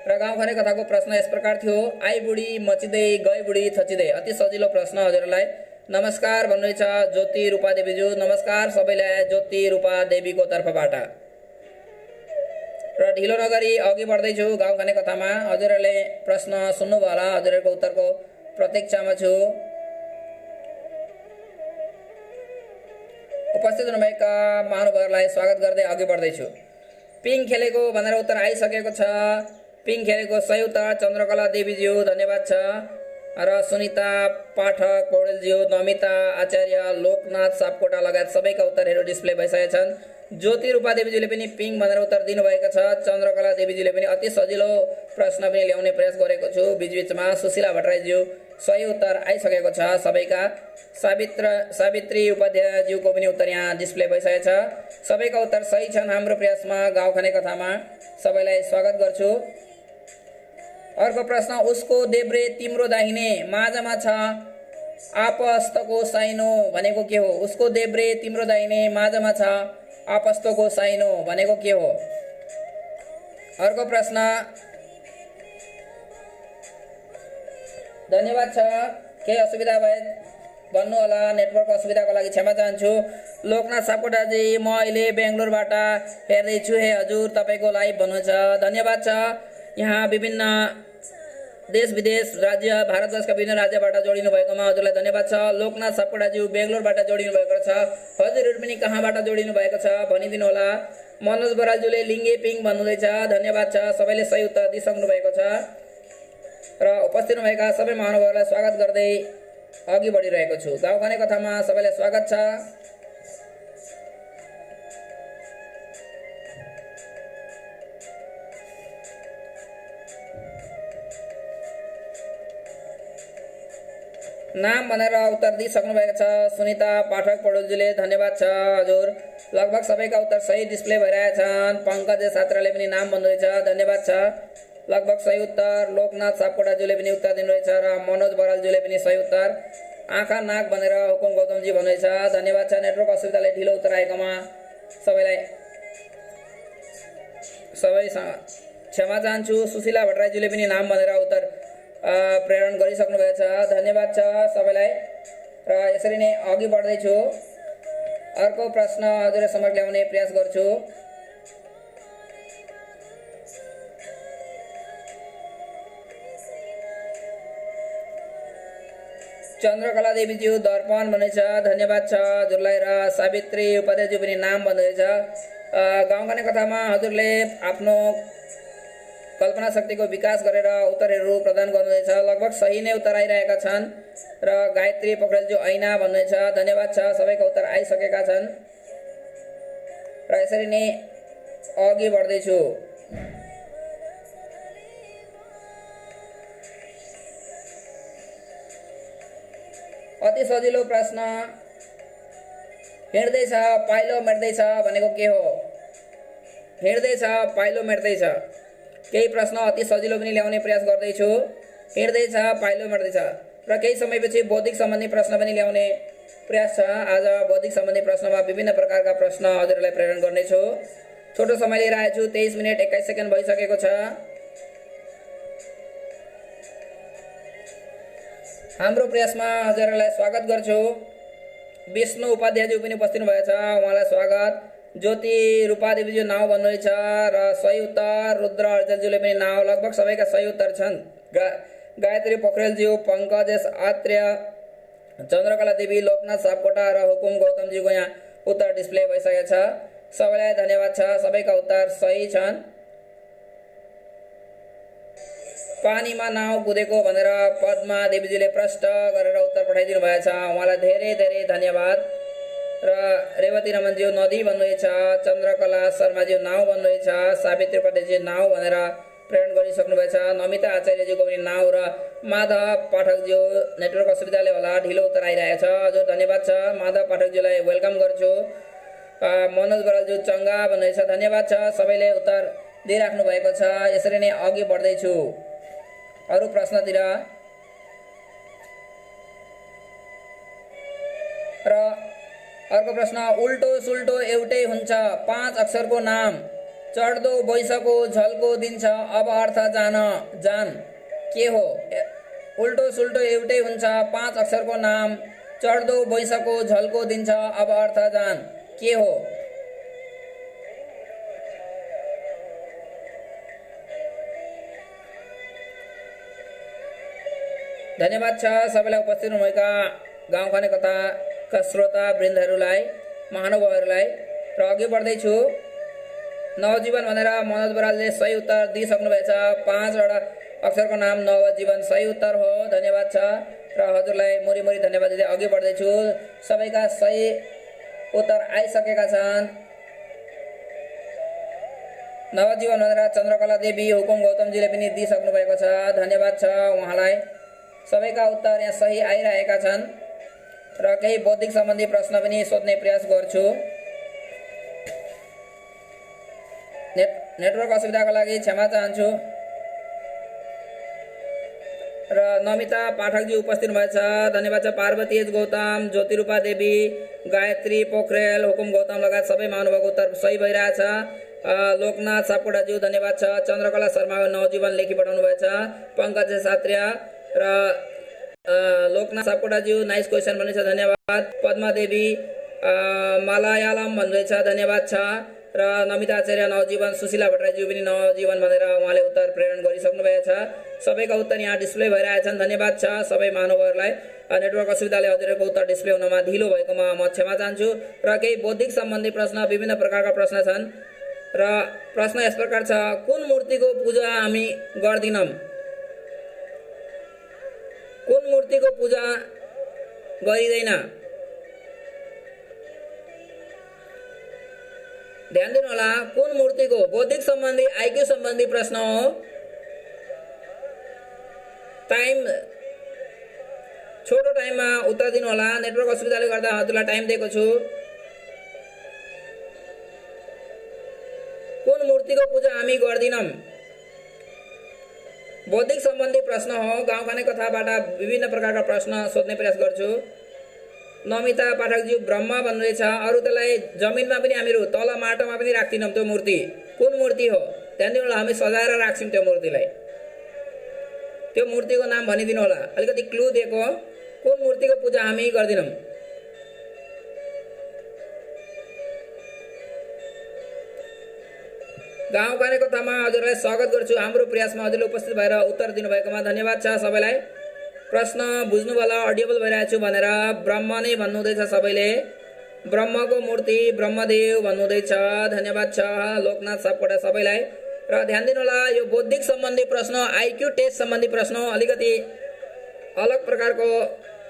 र गाउँ खाने कथाको प्रश्न यस प्रकार थियो, आई बुढी मचिँदै गई बुढी थचिँदै। अति सजिलो प्रश्न हजुरलाई। नमस्कार भन्नुहुनेछ ज्योति रूपा देवीज्यू। नमस्कार सबैलाई ज्योति रूपा देवीको तर्फबाट। र ढिलो नगरी अघि बढ्दैछु गाउँ खाने कथामा। हजुरहरूले प्रश्न सुन्नुभयो होला, हजुरहरूको उत्तरको प्रतीक्षामा छु। उपस्थित हुनुभएका महानुभावहरूलाई स्वागत गर्दै अघि बढ्दैछु। पिङ खेलेको भनेर उत्तर आइसकेको छ। पिङ खेलेको सही उत्तर चन्द्रकला देवीज्यू, धन्यवाद छ। र सुनिता पाठक पौडेलज्यू, नमिता आचार्य, लोकनाथ सापकोटा लगायत सबैका उत्तरहरू डिस्प्ले भइसकेका छन्। ज्योति रूपा देवीज्यूले पनि पिङ भनेर उत्तर दिनुभएको छ। चन्द्रकला देवीज्यूले पनि अति सजिलो प्रश्न पनि ल्याउने प्रयास गरेको छु बीचबीचमा। सुशीला भट्टराईज्यू, सही उत्तर आइसकेको छ सबैका। सावित्री उपाध्यायज्यूको पनि उत्तर यहाँ डिस्प्ले भइसकेको छ। सबैका उत्तर सही छन् हाम्रो प्रयासमा गाउँ खाने कथामा। सबैलाई स्वागत गर्छु। अर्को प्रश्न, उसको देब्रे तिम्रो दाहिने माझमा छ आपस्तको साइनो भनेको के हो? उसको देब्रे तिम्रो दाहिने माझमा छ आपस्तको साइनो भनेको के हो? अर्को प्रश्न, धन्यवाद छ। केही असुविधा भए भन्नु होला, नेटवर्क असुविधाको लागि क्षमा चाहन्छु। लोकनाथ सापकोटाजी, म अहिले बेङ्गलोरबाट हेर्दैछु हे हजुर, तपाईँको लाइभ भन्नुहुन्छ, धन्यवाद छ। यहाँ विभिन्न देश विदेश राज्य भारतवर्षका विभिन्न राज्यबाट जोडिनु भएकोमा हजुरलाई धन्यवाद छ। लोकनाथ सापकोटाज्यू बेङ्गलोरबाट जोडिनु भएको छ। हजुरहरू पनि कहाँबाट जोडिनु भएको छ भनिदिनु होला। मनोज बरालज्यूले लिङ्गे पिङ भन्नुहुँदैछ, धन्यवाद छ। सबैले सही उत्तर दिइसक्नु भएको छ र उपस्थित हुनुभएका सबै महानुभावहरूलाई स्वागत गर्दै अघि बढिरहेको छु। गाउँ खाने कथामा सबैलाई स्वागत छ। नाम भनेर उत्तर दिइसक्नु भएको छ सुनिता पाठक पौडेलज्यूले, धन्यवाद छ हजुर। लगभग सबैका उत्तर सही डिस्प्ले भइरहेछन्। पङ्कज छात्राले पनि नाम भन्नुहुँदैछ, धन्यवाद छ। लगभग सही उत्तर। लोकनाथ सापकोटाज्यूले पनि उत्तर दिनुहुँदैछ र मनोज बरालज्यूले पनि सही उत्तर। आँखा नाक भनेर हुकुम गौतमजी भन्नुहुँदैछ, धन्यवाद छ। नेटवर्क असुविधाले ढिलो उत्तर आएकोमा सबैलाई क्षमा चाहन्छु। सुशीला भट्टराईज्यूले पनि नाम भनेर उत्तर प्रेरण गरिसक्नु भएको छ, धन्यवाद छ सबैलाई। र यसरी नै अघि बढ्दैछु। अर्को प्रश्न हजुरहरू समक्ष ल्याउने प्रयास गर्छु। चन्द्रकला देवीज्यू दर्पण भन्दैछ, धन्यवाद छ हजुरलाई। र सावित्री उपाध्यायज्यू पनि नाम भन्दैछ। गाउँ खाने कथामा हजुरले आफ्नो कल्पना शक्तिको विकास गरेर उत्तरहरू प्रदान गर्नुहुँदैछ। लगभग सही नै उत्तर आइरहेका छन्। र गायत्री पोखरेलज्यू ऐना भन्नुहुँदैछ, धन्यवाद छ। सबैका उत्तर आइसकेका छन् र यसरी नै अघि बढ्दैछु। अति सजिलो प्रश्न, हिँड्दैछ पाइलो मेट्दैछ भनेको के हो? हिँड्दैछ पाइलो मेट्दैछ। केही प्रश्न अति सजिलो पनि ल्याउने प्रयास गर्दैछु। हिँड्दैछ पाइलो मेट्दैछ र केही समयपछि बौद्धिक सम्बन्धी प्रश्न पनि ल्याउने प्रयास छ। आज बौद्धिक सम्बन्धी प्रश्नमा विभिन्न प्रकारका प्रश्न हजुरहरूलाई प्रेरण गर्नेछु। छोटो समय लिएर आएछु। 23 मिनट 21 सेकेन्ड भइसकेको छ। हाम्रो प्रयासमा हजुरहरूलाई स्वागत गर्छु। विष्णु उपाध्यायज्यू पनि उपस्थित हुनुभएको छ, उहाँलाई स्वागत। ज्योति रूपादेवीज्यू नाउँ भन्नुहुँदैछ र सही उत्तर। रुद्र अर्जलज्यूले पनि नाउँ। लगभग सबैका सही उत्तर छन्। गायत्री पोखरेलज्यू, पङ्कज आत्रेय, चन्द्रकला देवी, लोकनाथ सापकोटा र हुकुम गौतमज्यूको यहाँ उत्तर डिस्प्ले भइसकेको छ। सबैलाई धन्यवाद छ। सबैका उत्तर सही छन्। पानीमा नाउँ कुदेको भनेर पद्मा देवीज्यूले प्रश्न गरेर उत्तर पठाइदिनु भएको छ, उहाँलाई धेरै धेरै धन्यवाद। र रेवती रमनज्यू नदी भन्नुहुँदैछ। चन्द्रकला शर्माज्यू नाउँ भन्नुहुँदैछ। सावित्री पटेलज्यू नाउँ भनेर प्रेरण गरिसक्नु भएको छ। नमिता आचार्यज्यूको पनि नाउँ र माधव पाठकज्यू नेटवर्क असुविधाले होला ढिलो उत्तर आइरहेको छ। हजुर धन्यवाद छ। माधव पाठकज्यूलाई वेलकम गर्छु। मनोज बरालज्यू चङ्गा भन्नुहुँदैछ, धन्यवाद छ। सबैले उत्तर दिइराख्नु भएको छ। यसरी नै अघि बढ्दैछु अरू प्रश्नतिर। र अर्को प्रश्न, उल्टो सुल्टो एउटै हुन्छ 5 अक्षरको नाम चढ्दो बैसको झल्को दिन्छ अब अर्थ जान के हो? उल्टो सुल्टो एउटै हुन्छ 5 अक्षरको नाम चढ्दो बैसको झल्को दिन्छ अब अर्थ जान के हो? धन्यवाद छ सबैलाई उपस्थित हुनुभएका गाउँ खाने कथाका श्रोता वृन्दहरूलाई, महानुभावहरूलाई। र अघि बढ्दैछु। नवजीवन भनेर मनोज बरालले सही उत्तर दिइसक्नुभएछ। 5वटा अक्षरको नाम नवजीवन सही उत्तर हो। धन्यवाद छ र हजुरलाई मुरी मुरी धन्यवाद दिँदै अघि बढ्दैछु। सबैका सही उत्तर आइसकेका छन्। नवजीवन भनेर चन्द्रकला देवी हुकुम गौतमजीले पनि दिइसक्नु भएको छ। धन्यवाद छ उहाँलाई। सबैका उत्तर यहाँ सही आइरहेका छन् र केही बौद्धिक सम्बन्धी प्रश्न पनि सोध्ने प्रयास गर्छु। नेटवर्क असुविधाको लागि क्षमा चाहन्छु। र नमिता पाठकजी उपस्थित हुनुभएछ। धन्यवाद छ। पार्वती एच गौतम, ज्योतिरूपा देवी, गायत्री पोखरेल, हुकुम गौतम लगायत सबै महानुभावको उत्तर सही भइरहेछ। लोकनाथ सापकोटाज्यू धन्यवाद छ। चन्द्रकला शर्मा नवजीवन लेखी पठाउनु भएछ। पङ्कज सात्रिया र लोकनाथ सापकोटाज्यू नाइस क्वेसन भन्नुहुन्छ। धन्यवाद। पद्मा देवी मलयालम भन्नुहुन्छ। धन्यवाद छ। र नमिता आचार्य नवजीवन, सुशीला भट्टराईज्यू पनि नवजीवन भनेर उहाँले उत्तर प्रेरण गरिसक्नु भएको छ। सबैका उत्तर यहाँ डिस्प्ले भइरहेछन्। धन्यवाद छ सबै महानुभावहरूलाई। नेटवर्क असुविधाले हजुरहरूको उत्तर डिस्प्ले हुनमा ढिलो भएकोमा म क्षमा चाहन्छु। र केही बौद्धिक सम्बन्धी प्रश्न, विभिन्न प्रकारका प्रश्न छन् र प्रश्न यस प्रकार छ। कुन मूर्तिको पूजा हामी गर्दिनौँ? कुन मूर्तिको पूजा गरिँदैन? ध्यान दिनु होला। कुन मूर्तिको? बौद्धिक सम्बन्धी, आइक्यू सम्बन्धी प्रश्न हो। टाइम छोटो टाइममा उत्तर दिनु होला। नेटवर्क असुविधाले गर्दा हजुरलाई टाइम दिएको छु। कुन मूर्तिको पूजा हामी गर्दिनौँ? बौद्धिक सम्बन्धी प्रश्न हो। गाउँ खाने कथाबाट विभिन्न प्रकारका प्रश्न सोध्ने प्रयास गर्छु। नमिता पाठकज्यू ब्रह्म भन्नुहुनेछ। अरू त्यसलाई जमिनमा पनि हामीहरू तल माटोमा पनि राख्दिनौँ। त्यो मूर्ति कुन मूर्ति हो? ध्यान दिनु होला। हामी सजाएर राख्छौँ त्यो मूर्तिलाई। त्यो मूर्तिको नाम भनिदिनु होला। अलिकति क्लू दिएको। कुन मूर्तिको पूजा हामी गर्दिनौँ? गाउँ खाने कथामा हजुरलाई स्वागत गर्छु। हाम्रो प्रयासमा हजुरले उपस्थित भएर उत्तर दिनुभएकोमा धन्यवाद छ सबैलाई। प्रश्न बुझ्नु होला, अडिएबल भइरहेको छु भनेर। ब्रह्म नै भन्नुहुँदैछ सबैले। ब्रह्मको मूर्ति ब्रह्मदेव भन्नुहुँदैछ। धन्यवाद छ लोकनाथ सापकोटा सबैलाई। र ध्यान दिनु होला, यो बौद्धिक सम्बन्धी प्रश्न, आइक्यू टेस्ट सम्बन्धी प्रश्न अलिकति अलग प्रकारको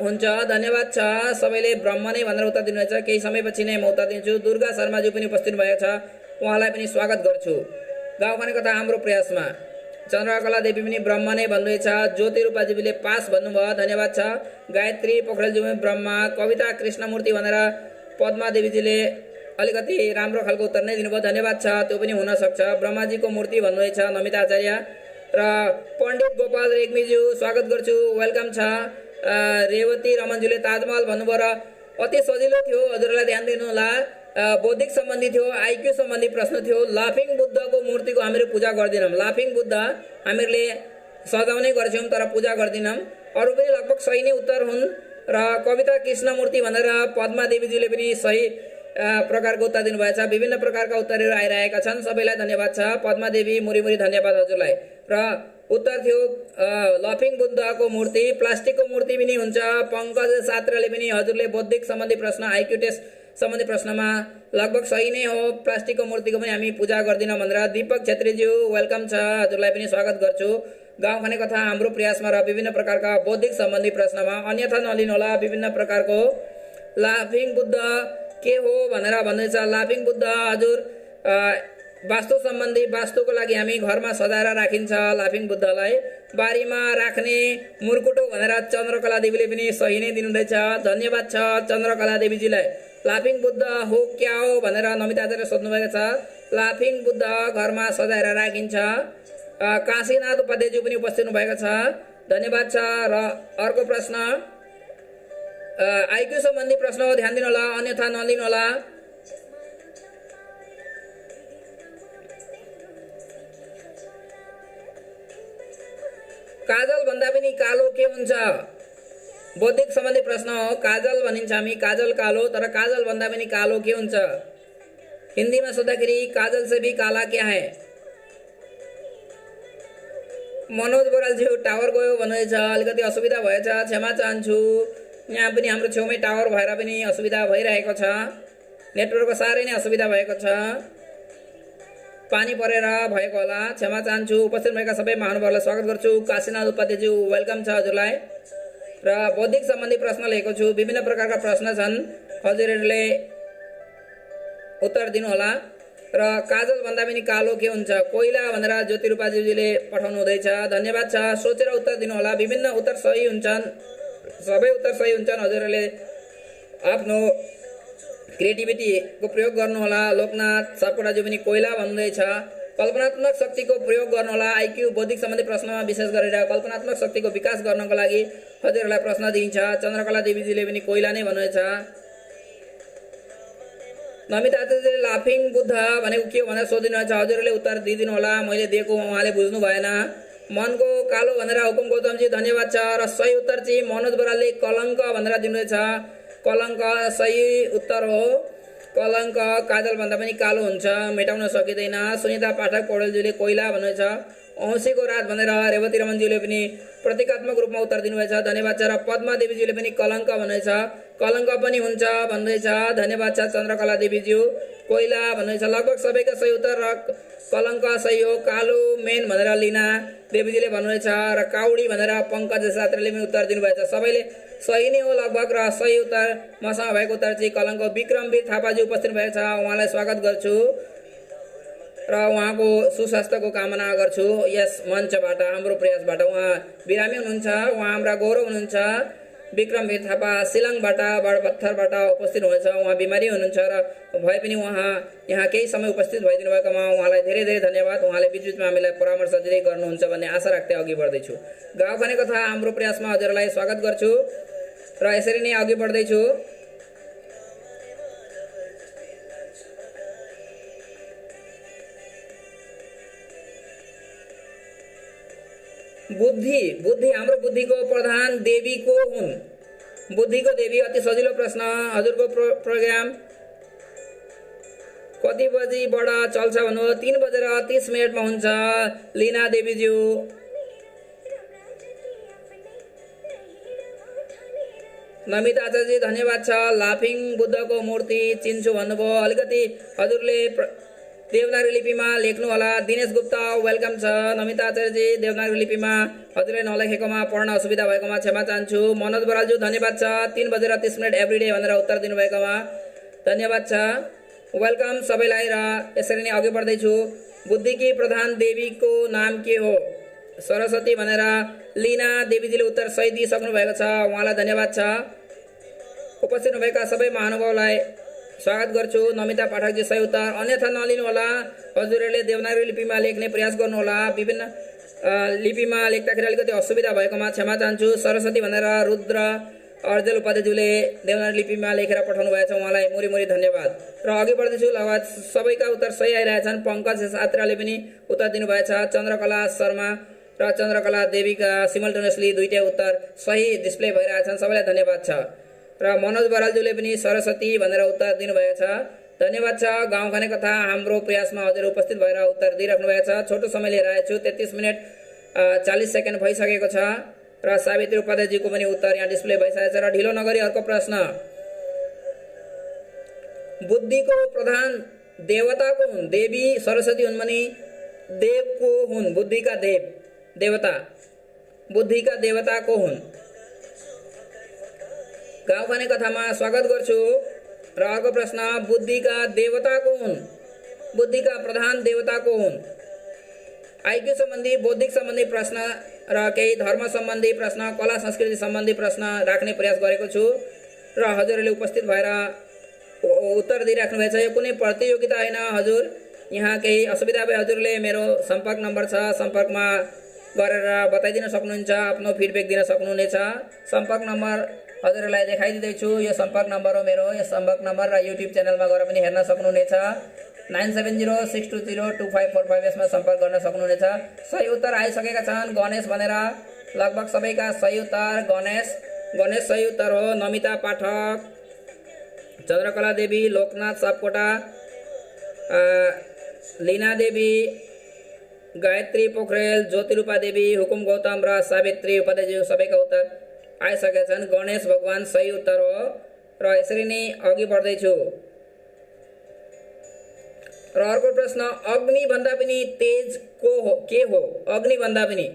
हुन्छ। धन्यवाद छ सबैले। ब्रह्म नै भनेर उत्तर दिनुहुनेछ। केही समयपछि नै म उत्तर दिन्छु। दुर्गा शर्माज्यू पनि उपस्थित भएको छ। उहाँलाई पनि स्वागत गर्छु गाउँ खाने कथा हाम्रो प्रयासमा। चन्द्रकला देवी पनि ब्रह्म नै भन्नुहुनेछ। ज्योतिरूपाजीले पास भन्नुभयो। धन्यवाद छ। गायत्री पोखरेलजी पनि ब्रह्म। कविता कृष्णमूर्ति भनेर पद्मा देवीजीले अलिकति राम्रो खालको उत्तर नै दिनुभयो। धन्यवाद छ। त्यो पनि हुनसक्छ। ब्रह्माजीको मूर्ति भन्नुहुनेछ नमिता आचार्य। र पण्डित गोपाल रेग्मीज्यू स्वागत गर्छु। वेलकम छ। रेवती रमनज्यूले ताजमहल भन्नुभयो र अति सजिलो थियो। हजुरलाई ध्यान दिनु होला। बौद्धिक सम्बन्धी थियो, आइक्यू सम्बन्धी प्रश्न थियो। लाफिङ बुद्धको मूर्तिको हामीहरू पूजा गर्दैनौँ। लाफिङ बुद्ध हामीहरूले सजाउने गर्छौँ तर पूजा गर्दैनौँ। अरू पनि लगभग सही नै उत्तर हुन्। र कविता कृष्णमूर्ति भनेर पद्मा देवीजीले पनि सही प्रकारको उत्तर दिनुभएछ। विभिन्न प्रकारका उत्तरहरू आइरहेका छन्। सबैलाई धन्यवाद छ। पद्मा देवी मुरी मुरी धन्यवाद हजुरलाई। र उत्तर थियो लाफिङ बुद्धको मूर्ति। प्लास्टिकको मूर्ति पनि हुन्छ। पङ्कज सात्रले पनि हजुरले बौद्धिक सम्बन्धी प्रश्न, आइक्यू टेस्ट सम्बन्धी प्रश्नमा लगभग सही नै हो। प्लास्टिकको मूर्तिको पनि हामी पूजा गर्दिनौँ भनेर। दीपक छेत्रीज्यू वेलकम छ। हजुरलाई पनि स्वागत गर्छु गाउँ खाने कथा हाम्रो प्रयासमा। र विभिन्न प्रकारका बौद्धिक सम्बन्धी प्रश्नमा अन्यथा नलिनु होला। विभिन्न प्रकारको लाफिङ बुद्ध के हो भनेर भन्दैछ। लाफिङ बुद्ध हजुर वास्तु सम्बन्धी, वास्तुको लागि हामी घरमा सजाएर राखिन्छ लाफिङ बुद्धलाई। बारीमा राख्ने मुर्कुटो भनेर चन्द्रकला देवीले पनि सही नै दिनुहुँदैछ। धन्यवाद छ चन्द्रकला देवीजीलाई। लाफिङ बुद्ध हो क्या हो भनेर नमिता आचार्य सोध्नुभएको छ। लाफिङ बुद्ध घरमा सजाएर राखिन्छ। काशीनाथ उपाध्यायज्यू पनि उपस्थित हुनुभएको छ। धन्यवाद छ। र अर्को प्रश्न आइक्यू सम्बन्धी प्रश्न हो। ध्यान दिनु होला, अन्यथा नलिनु होला। काजल भन्दा पनि कालो के हुन्छ? बौद्धिक सम्बन्धी प्रश्न हो। काजल भनिन्छ हामी, काजल कालो। तर काजल भन्दा पनि कालो के हुन्छ? हिन्दीमा सोद्धाखेरि काजल से भी काला क्या है? मनोज बरालज्यू टावर गयो भन्दैछ, अलिकति असुविधा भएछ, क्षमा चाहन्छु। यहाँ पनि हाम्रो छेउमै टावर भएर पनि असुविधा भइरहेको छ, नेटवर्कको साह्रै नै असुविधा भएको छ, पानी परेर भएको होला, क्षमा चाहन्छु। उपस्थित भएका सबै महानुभावलाई स्वागत गर्छु। काशीनाथ उपाध्यायज्यू वेलकम छ हजुरलाई। र बौद्धिक सम्बन्धी प्रश्न लिएको छु, विभिन्न प्रकारका प्रश्न छन्, हजुरहरूले उत्तर दिनु होला। र काजल भन्दा पनि कालो के हुन्छ, कोइला भनेर ज्योतिरूपाज्यूले पठाउनु हुँदैछ, धन्यवाद छ। सोचेर उत्तर दिनु होला, विभिन्न उत्तर सही हुन्छन्, सबै उत्तर सही हुन्छन्, हजुरहरूले आफ्नो क्रिएटिभिटीको प्रयोग गर्नु होला। लोकनाथ सापकोटाज्यू पनि कोइला भन्दैछ। कल्पनात्मक शक्तिको प्रयोग गर्नु होला। आइक्यू बौद्धिक सम्बन्धी प्रश्नमा विशेष गरेर कल्पनात्मक शक्तिको विकास गर्नको लागि हजुरहरूलाई प्रश्न दिइन्छ। चन्द्रकला देवीजीले पनि कोइला नै भन्नुहुन्छ। नमिता आचार्यले लाफिङ बुद्ध भनेको के भनेर सोधिनुहुन्छ, हजुरहरूले उत्तर दिइदिनु होला, मैले दिएको उहाँले बुझ्नु भएन। मनको कालो भनेर हुकुम गौतमजी धन्यवाद छ। र सही उत्तर चाहिँ मनोज बरालले कलङ्क भनेर दिनुहुँदैछ, कलङ्क सही उत्तर हो। कलङ्क काजल भन्दा पनि कालो हुन्छ, मेटाउन सकिँदैन। सुनिता पाठक पौडेलज्यूले कोइला भन्नुहुन्छ। औँसीको रात भनेर रेवती रमनज्यूले पनि प्रतीकात्मक रूपमा उत्तर दिनुभएछ, धन्यवाद छ। र पद्मा देवीज्यूले पनि कलङ्क भन्दैछ, कलङ्क पनि हुन्छ भन्दैछ, धन्यवाद छ। चन्द्रकला देवीज्यू कोइला भन्दैछ। लगभग सबैका सही उत्तर र कलङ्क सही हो। कालो मेन भनेर लिना देवीजीले भन्नुहुनेछ र काउडी भनेर पङ्कज सात्रीले पनि उत्तर दिनुभएछ। सबैले सही नै हो लगभग। र सही उत्तर मसँग भएको उत्तर चाहिँ कलङ्क। विक्रमवीर थापाजी उपस्थित भएको छ, उहाँलाई स्वागत गर्छु र उहाँको सुस्वास्थ्यको कामना गर्छु यस मञ्चबाट, हाम्रो प्रयासबाट। उहाँ बिरामी हुनुहुन्छ, उहाँ हाम्रा गौरव हुनुहुन्छ। विक्रमवीर थापा सिलङबाट बडपत्थरबाट उपस्थित हुनुहुन्छ, उहाँ बिमारी हुनुहुन्छ र भए पनि उहाँ यहाँ केही समय उपस्थित भइदिनु भएकोमा उहाँलाई धेरै धेरै धन्यवाद। उहाँले बिचबिचमा हामीलाई परामर्श दिँदै गर्नुहुन्छ भन्ने आशा राख्दै अघि बढ्दैछु। गाउँखाने कथा हाम्रो प्रयासमा हजुरलाई स्वागत गर्छु र यसरी नै अघि बढ्दैछु। बुद्धि, बुद्धि हाम्रो बुद्धिको प्रधान देवी को हुन्? बुद्धिको देवी, अति सजिलो प्रश्न। हजुरको प्रोग्राम कति बजीबाट चल्छ भन्नु? 3:30 हुन्छ। लिना देवीज्यू नमिता आचार्यजी धन्यवाद छ। लाफिङ बुद्धको मूर्ति चिन्छु भन्नुभयो, अलिकति हजुरले देवनागरी लिपिमा लेख्नु होला। दिनेश गुप्ता वेलकम छ। नमिता आचार्यजी देवनागरी लिपिमा हजुरले नलेखेकोमा पढ्न असुविधा भएकोमा क्षमा चाहन्छु। मनोज बरालज्यू धन्यवाद छ, 3:30 एभ्रिडे भनेर उत्तर दिनुभएकोमा धन्यवाद छ, वेलकम सबैलाई। र यसरी नै अघि बढ्दैछु। बुद्धिकी प्रधान देवीको नाम के हो? सरस्वती भनेर लिना देवीजीले उत्तर सही दिइसक्नु भएको छ, उहाँलाई धन्यवाद छ। उपस्थित हुनुभएका सबै महानुभावलाई स्वागत गर्छु। नमिता पाठकजी सही उत्तर, अन्यथा नलिनु होला। हजुरहरूले देवनागरी लिपिमा लेख्ने प्रयास गर्नुहोला। विभिन्न लिपिमा लेख्दाखेरि अलिकति असुविधा भएकोमा क्षमा चाहन्छु। सरस्वती भनेर रुद्र अर्जेल उपाध्यायज्यूले देवनागरी लिपिमा लेखेर पठाउनु भएको छ, उहाँलाई मुरी मुरी धन्यवाद। र अघि बढ्दैछु, लगभग सबैका उत्तर सही आइरहेछन्। पङ्कज सात्राले पनि उत्तर दिनुभएछ। चन्द्रकला शर्मा र चन्द्रकला देवीका सिमल्टेनियसली दुईटै उत्तर सही डिस्प्ले भइरहेछन्, सबैलाई धन्यवाद छ। र मनोज बरालज्यूले पनि सरस्वती भनेर उत्तर दिनुभएको छ, धन्यवाद छ। गाउँ खाने कथा हाम्रो प्रयासमा हजुर उपस्थित भएर उत्तर दिइराख्नु भएको छ। छोटो समय लिएर आएको छु, 33 मिनट 40 सेकेन्ड भइसकेको छ। र सावित्री उपाध्यायजीको पनि उत्तर यहाँ डिस्प्ले भइसकेको छ। र ढिलो नगरी अर्को प्रश्न, बुद्धिको प्रधान देवता को हुन्? देवी सरस्वती हुन् भने देव को हुन्? बुद्धिका देव देवता, बुद्धिका देवता को हुन्? गाउँ खाने कथामा स्वागत गर्छु। र अर्को प्रश्न, बुद्धिका देवता को हुन्? बुद्धिका प्रधान देवता को हुन्? आइक्यू सम्बन्धी, बौद्धिक सम्बन्धी प्रश्न र केही धर्म सम्बन्धी प्रश्न, कला संस्कृति सम्बन्धी प्रश्न राख्ने प्रयास गरेको छु र हजुरहरूले उपस्थित भएर उत्तर दिइराख्नु भएको छ। यो कुनै प्रतियोगिता होइन हजुर, यहाँ केही असुविधा भए हजुरले मेरो सम्पर्क नम्बर छ, सम्पर्कमा गरेर बताइदिन सक्नुहुन्छ, आफ्नो फिडब्याक दिन सक्नुहुनेछ। सम्पर्क नम्बर हजुरहरूलाई देखाइदिँदैछु, यो सम्पर्क नम्बर हो मेरो। यो सम्पर्क नम्बर र युट्युब च्यानलमा गएर पनि हेर्न सक्नुहुनेछ। 9706202545 यसमा सम्पर्क गर्न सक्नुहुनेछ। सही उत्तर आइसकेका छन्। गणेश भनेर लगभग सबैका सही उत्तर गणेश, गणेश सही उत्तर हो। नमिता पाठक, चन्द्रकला देवी, लोकनाथ सापकोटा, लीना देवी, गायत्री पोखरेल, ज्योतिरूपा देवी, हुकुम गौतम र सावित्री उपाध्यायज्यू सबैका उत्तर आइसकेका छन्। गणेश भगवान सही उत्तर हो र यसरी नै अघि बढ्दैछु। र अर्को प्रश्न, अग्नि भन्दा पनि तेज के हो? अग्नि भन्दा पनि,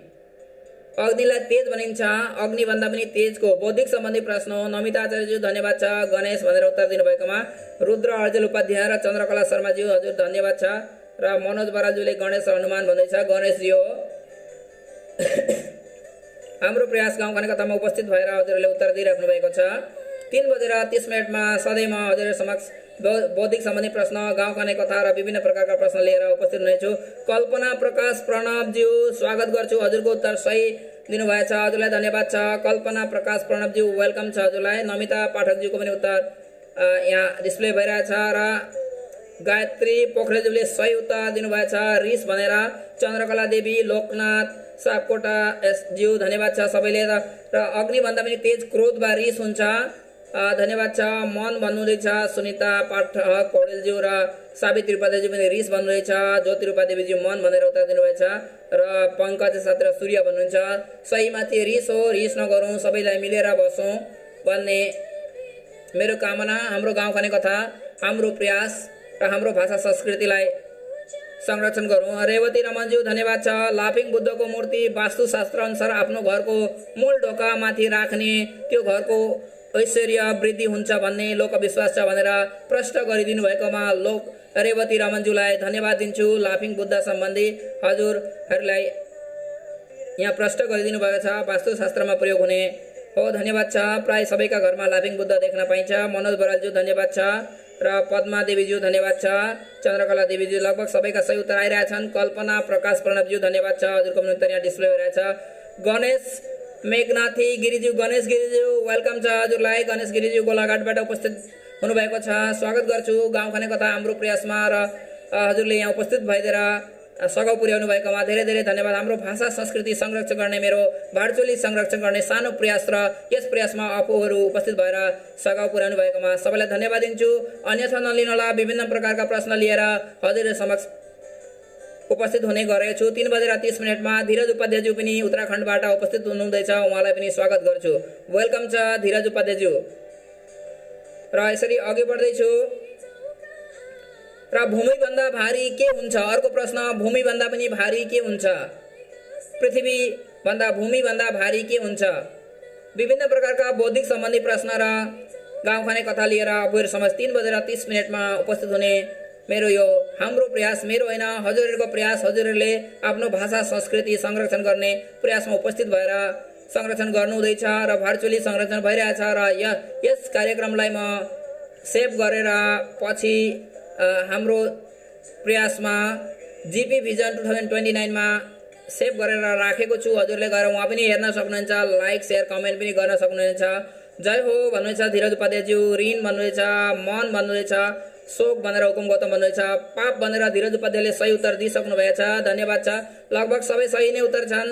अग्निलाई तेज भनिन्छ, अग्नि भन्दा पनि तेजको बौद्धिक सम्बन्धी प्रश्न हो। नमिता आचार्यज्यू धन्यवाद छ गणेश भनेर उत्तर दिनुभएकोमा। रुद्र अर्जेल उपाध्याय र चन्द्रकला शर्माज्यू हजुर धन्यवाद छ। र मनोज बरालज्यूले गणेश र हनुमान भन्दैछ, गणेशजी हो। हाम्रो प्रयास गाउँ खाने कथामा उपस्थित भएर हजुरहरूले उत्तर दिइराख्नु भएको छ। 3:30 सधैँ म हजुरहरू समक्ष बौद्धिक सम्बन्धी प्रश्न, गाउँ खाने कथा र विभिन्न प्रकारका प्रश्न लिएर उपस्थित हुनेछु। कल्पना प्रकाश प्रणवज्यू स्वागत गर्छु, हजुरको उत्तर सही दिनुभएछ, हजुरलाई धन्यवाद छ। कल्पना प्रकाश प्रणवज्यू वेलकम छ हजुरलाई। नमिता पाठकज्यूको पनि उत्तर यहाँ डिस्प्ले भइरहेछ र गायत्री पोखरेलज्यूले सही उत्तर दिनुभएछ, रिस भनेर। चन्द्रकला देवी, लोकनाथ सापकोटा ज्यू धन्यवाद छ सबैले। र अग्नि भन्दा पनि तेज क्रोध वा रिस हुन्छ, धन्यवाद छ। मन भन्नुहुँदैछ सुनिता पाठक पौडेलज्यू र सावित्री उपाध्यायज्यू पनि रिस भन्नुहुँदैछ। ज्योतिरूपा देवीज्यू मन भनेर उत्तर दिनुभएछ र पङ्कज साथी सूर्य भन्नुहुन्छ सहीमाथि रिस हो, रिस नगरौँ, सबैलाई मिलेर बसौँ भन्ने मेरो कामना। हाम्रो गाउँ खाने कथा, हाम्रो प्रयास र हाम्रो भाषा संस्कृतिलाई संरक्षण गरौँ। रेवती रमनज्यू धन्यवाद छ। लाफिङ बुद्धको मूर्ति वास्तुशास्त्र अनुसार आफ्नो घरको मूल ढोकामाथि राख्ने, त्यो घरको ऐश्वर्य वृद्धि हुन्छ भन्ने लोकविश्वास छ भनेर प्रश्न गरिदिनु भएकोमा रेवती रमनज्यूलाई धन्यवाद दिन्छु। लाफिङ बुद्ध सम्बन्धी हजुरहरूलाई यहाँ प्रश्न गरिदिनु भएको छ, वास्तुशास्त्रमा प्रयोग हुने हो, धन्यवाद छ। प्राय सबैका घरमा लाफिङ बुद्ध देख्न पाइन्छ। मनोज बरालज्यू धन्यवाद छ र पद्मा देवीज्यू धन्यवाद छ। चन्द्रकला देवीज्यू लगभग सबैका सही उत्तर आइरहेछन्। कल्पना प्रकाश प्रणवज्यू धन्यवाद छ, हजुरको पनि उत्तर यहाँ डिस्प्ले भइरहेछ। गणेश मेघनाथी गिरिज्यू, गणेश गिरिज्यू वेलकम छ हजुरलाई। गणेश गिरिज्यू गोलाघाटबाट उपस्थित हुनुभएको छ, स्वागत गर्छु। गाउँ खाने कथा हाम्रो प्रयासमा र हजुरले यहाँ उपस्थित भइदिएर सघाउ पुर्याउनु भएकोमा धेरै धेरै धन्यवाद। हाम्रो भाषा संस्कृति संरक्षण गर्ने, मेरो भर्चुअली संरक्षण गर्ने सानो प्रयास र यस प्रयासमा आफूहरू उपस्थित भएर सघाउ पुर्याउनु भएकोमा सबैलाई धन्यवाद दिन्छु। अन्यथा नलिनुहोला, विभिन्न प्रकारका प्रश्न लिएर हजुरहरू समक्ष उपस्थित हुने गरेको छु। 3:30 धीरज उपाध्यायज्यू पनि उत्तराखण्डबाट उपस्थित हुनुहुँदैछ, उहाँलाई पनि स्वागत गर्छु, वेलकम छ धीरज उपाध्यायज्यू। र यसरी अघि बढ्दैछु। र भूमिभन्दा भारी के हुन्छ? अर्को प्रश्न, भूमिभन्दा पनि भारी के हुन्छ? पृथ्वी भन्दा भूमिभन्दा भारी के हुन्छ? विभिन्न प्रकारका बौद्धिक सम्बन्धी प्रश्न र गाउँ खाने कथा लिएर अबुर समझ 3:30 उपस्थित हुने मेरो यो हाम्रो प्रयास, मेरो होइन हजुरहरूको प्रयास, हजुरहरूले आफ्नो भाषा संस्कृति संरक्षण गर्ने प्रयासमा उपस्थित भएर संरक्षण गर्नुहुँदैछ र भर्चुअली संरक्षण भइरहेछ। र यस कार्यक्रमलाई म सेभ गरेर पछि हाम्रो प्रयासमा जीपी भिजन 2029 सेभ गरेर राखेको छु। हजुरले गएर उहाँ पनि हेर्न सक्नुहुन्छ, लाइक शेयर कमेन्ट पनि गर्न सक्नुहुन्छ। जय हो भन्नुहुँदैछ धीरज उपाध्यायज्यू, ऋण भन्नुहुँदैछ, मन भन्नुहुँदैछ, शोक भनेर हुकुम गौतम भन्नुहुँदैछ, पाप भनेर धीरज उपाध्यायले सही उत्तर दिइसक्नु भएको छ, धन्यवाद छ। लगभग सबै सही नै उत्तर छन्।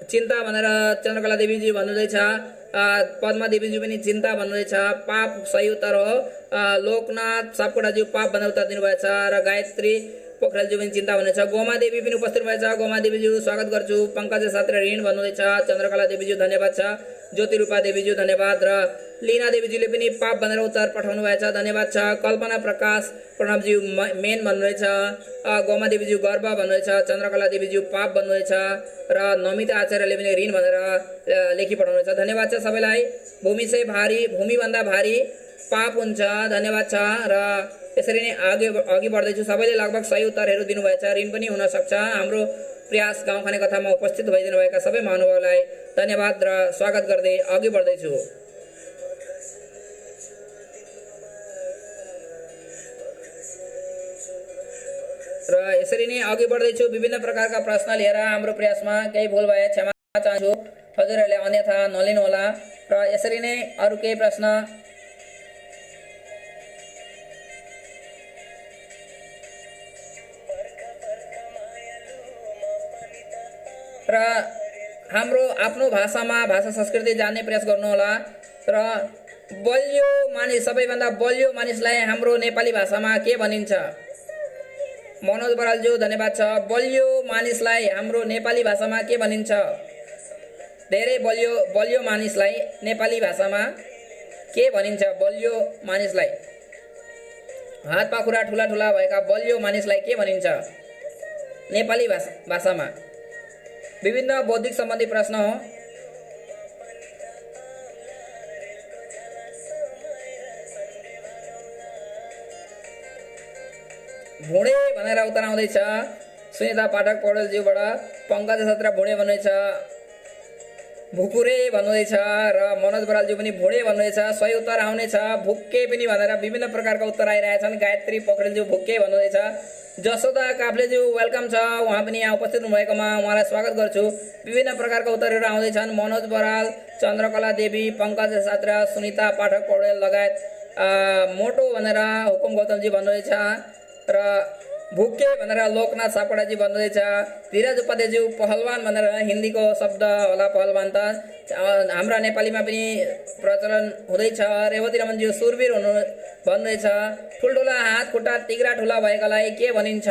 चिन्ता भनेर चन्द्रकला देवीजी भन्नुहुँदैछ, पद्मा देवीजी पनि चिन्ता भन्नुहुँदैछ, पाप सही उत्तर हो। लोकनाथ सापकोटाज्यू पाप भनेर उत्तर दिनुभएछ र गायत्री पोखरेलज्यू पनि चिन्ता भन्नुहुँदैछ। गोमा देवी पनि उपस्थित भएछ, गोमा देवीज्यू स्वागत गर्छु। पङ्कज साथी ऋण भन्नुहुँदैछ, चन्द्रकला देवीज्यू धन्यवाद छ। ज्योतिरूपा देवीज्यू धन्यवाद र लीना देवीजीले पनि पाप भनेर उत्तर पठाउनु भएछ, धन्यवाद छ। कल्पना प्रकाश प्रणवज्यू मेन भन्नुहुँदैछ, गोमा देवीज्यू गर्व भन्नुहुँदैछ, चन्द्रकला देवीज्यू पाप भन्नुहुँदैछ र नमिता आचार्यले पनि ऋण भनेर लेखी पठाउनुहुन्छ, धन्यवाद छ सबैलाई। भूमिभन्दा भारी पाप हुन्छ, धन्यवाद छ। र यसरी नै अघि बढ्दैछु। सबैले लगभग सही उत्तरहरू दिनुभएछ, ऋण पनि हुन सक्छ। हाम्रो प्रयास गाउँ खाने कथामा उपस्थित भइदिनु भएका सबै महानुभावलाई धन्यवाद र स्वागत गर्दै अघि बढ्दैछु। र यसरी नै अघि बढ्दैछु। विभिन्न प्रकारका प्रश्न लिएर हाम्रो प्रयासमा केही भुल भए क्षमा चाहन्छु, हजुरहरूले अन्यथा नलिनुहोला। र यसरी नै अरू केही प्रश्न र हाम्रो आफ्नो भाषामा भाषा संस्कृति जान्ने प्रयास गर्नुहोला। र बलियो मानिस, सबैभन्दा बलियो मानिसलाई हाम्रो नेपाली भाषामा के भनिन्छ? मनोज बरालज्यू धन्यवाद छ। बलियो मानिसलाई हाम्रो नेपाली भाषामा के भनिन्छ? धेरै बलियो मानिसलाई नेपाली भाषामा के भनिन्छ? बलियो मानिसलाई, हात पाखुरा ठुला ठुला भएका बलियो मानिसलाई के भनिन्छ नेपाली भाषामा? विभिन्न बौद्धिक सम्बन्धी प्रश्न हो। भुँडे भनेर उत्तर आउँदैछ सुनिता पाठक पौडेलज्यूबाट। पंकज छत्र भुँडे भन्नुहुँदैछ। भुकुरे भन्नुहुँदैछ र मनोज बरालज्यू पनि भुँडे भन्नुहुँदैछ। सही उत्तर आउनेछ भुक्के पनि भनेर विभिन्न प्रकारका उत्तर आइरहेछन्। गायत्री पोखरेलज्यू भुक्के भन्नुहुँदैछ। जसोदा काफ्लेज्यू वेलकम छ, उहाँ पनि यहाँ उपस्थित हुनुभएकोमा उहाँलाई स्वागत गर्छु। विभिन्न प्रकारका उत्तरहरू आउँदैछन्। मनोज बराल, चन्द्रकला देवी, पंकज छत्र, सुनिता पाठक पौडेल लगायत मोटो भनेर हुकुम गौतमजी भन्नुहुँदैछ र भुक्के भनेर लोकनाथ सापकोटाजी भन्नुहुँदैछ। धीरज उपाध्यायज्यू पहलवान भनेर हिन्दीको शब्द होला पहलवान त हाम्रा नेपालीमा पनि प्रचलन हुँदैछ। रेवती रमनज्यू सुरवीर हुनु भन्नुहुँदैछ। ठुल्ठुला हात खुट्टा तिग्रा ठुला भएकोलाई के भनिन्छ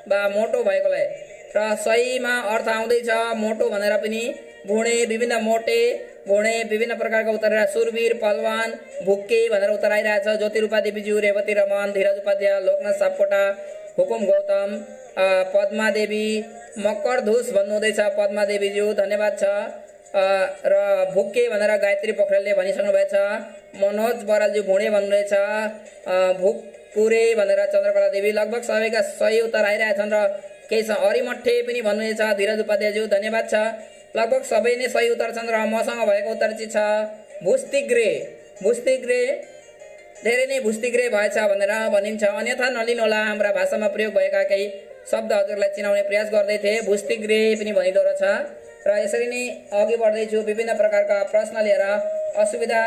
वा मोटो भएकोलाई? र सहीमा अर्थ आउँदैछ मोटो भनेर पनि भुँडे, विभिन्न मोटे भुँडे, विभिन्न प्रकारका उत्तर सुरवीर, पहलवान, भुक्के भनेर उत्तर आइरहेछ। ज्योति रूपा देवीज्यू, रेवती रमन, धीरज उपाध्याय, लोकनाथ सापकोटा, हुकुम गौतम, पद्मा देवी, मकर धुस भन्नुहुँदैछ। पद्मा देवीज्यू धन्यवाद छ। र भुक्के भनेर गायत्री पोखरेलले भनिसक्नु भएछ। मनोज बरालज्यू भुँडे भन्नुहुँदैछ। भुक्कुरे भनेर चन्द्रकला देवी। लगभग सबैका सही उत्तर आइरहेछन् र केही अरिमठे पनि भन्नुहुँदैछ। धीरज उपाध्यायज्यू धन्यवाद छ। लगभग सबै नै सही उत्तर छन् र मसँग भएको उत्तर चाहिँ छ भुस्तिग्रे। भुस्तिग्रे धेरै नै भुस्तिग्रे भएछ भनेर भनिन्छ। अन्यथा नलिनुहोला, हाम्रा भाषामा प्रयोग भएका केही शब्द हजुरलाई चिनाउने प्रयास गर्दै थिए। भुस्तिग्रे पनि भनिँदो रहेछ। र यसरी नै अघि बढ्दैछु। विभिन्न प्रकारका प्रश्न लिएर असुविधा,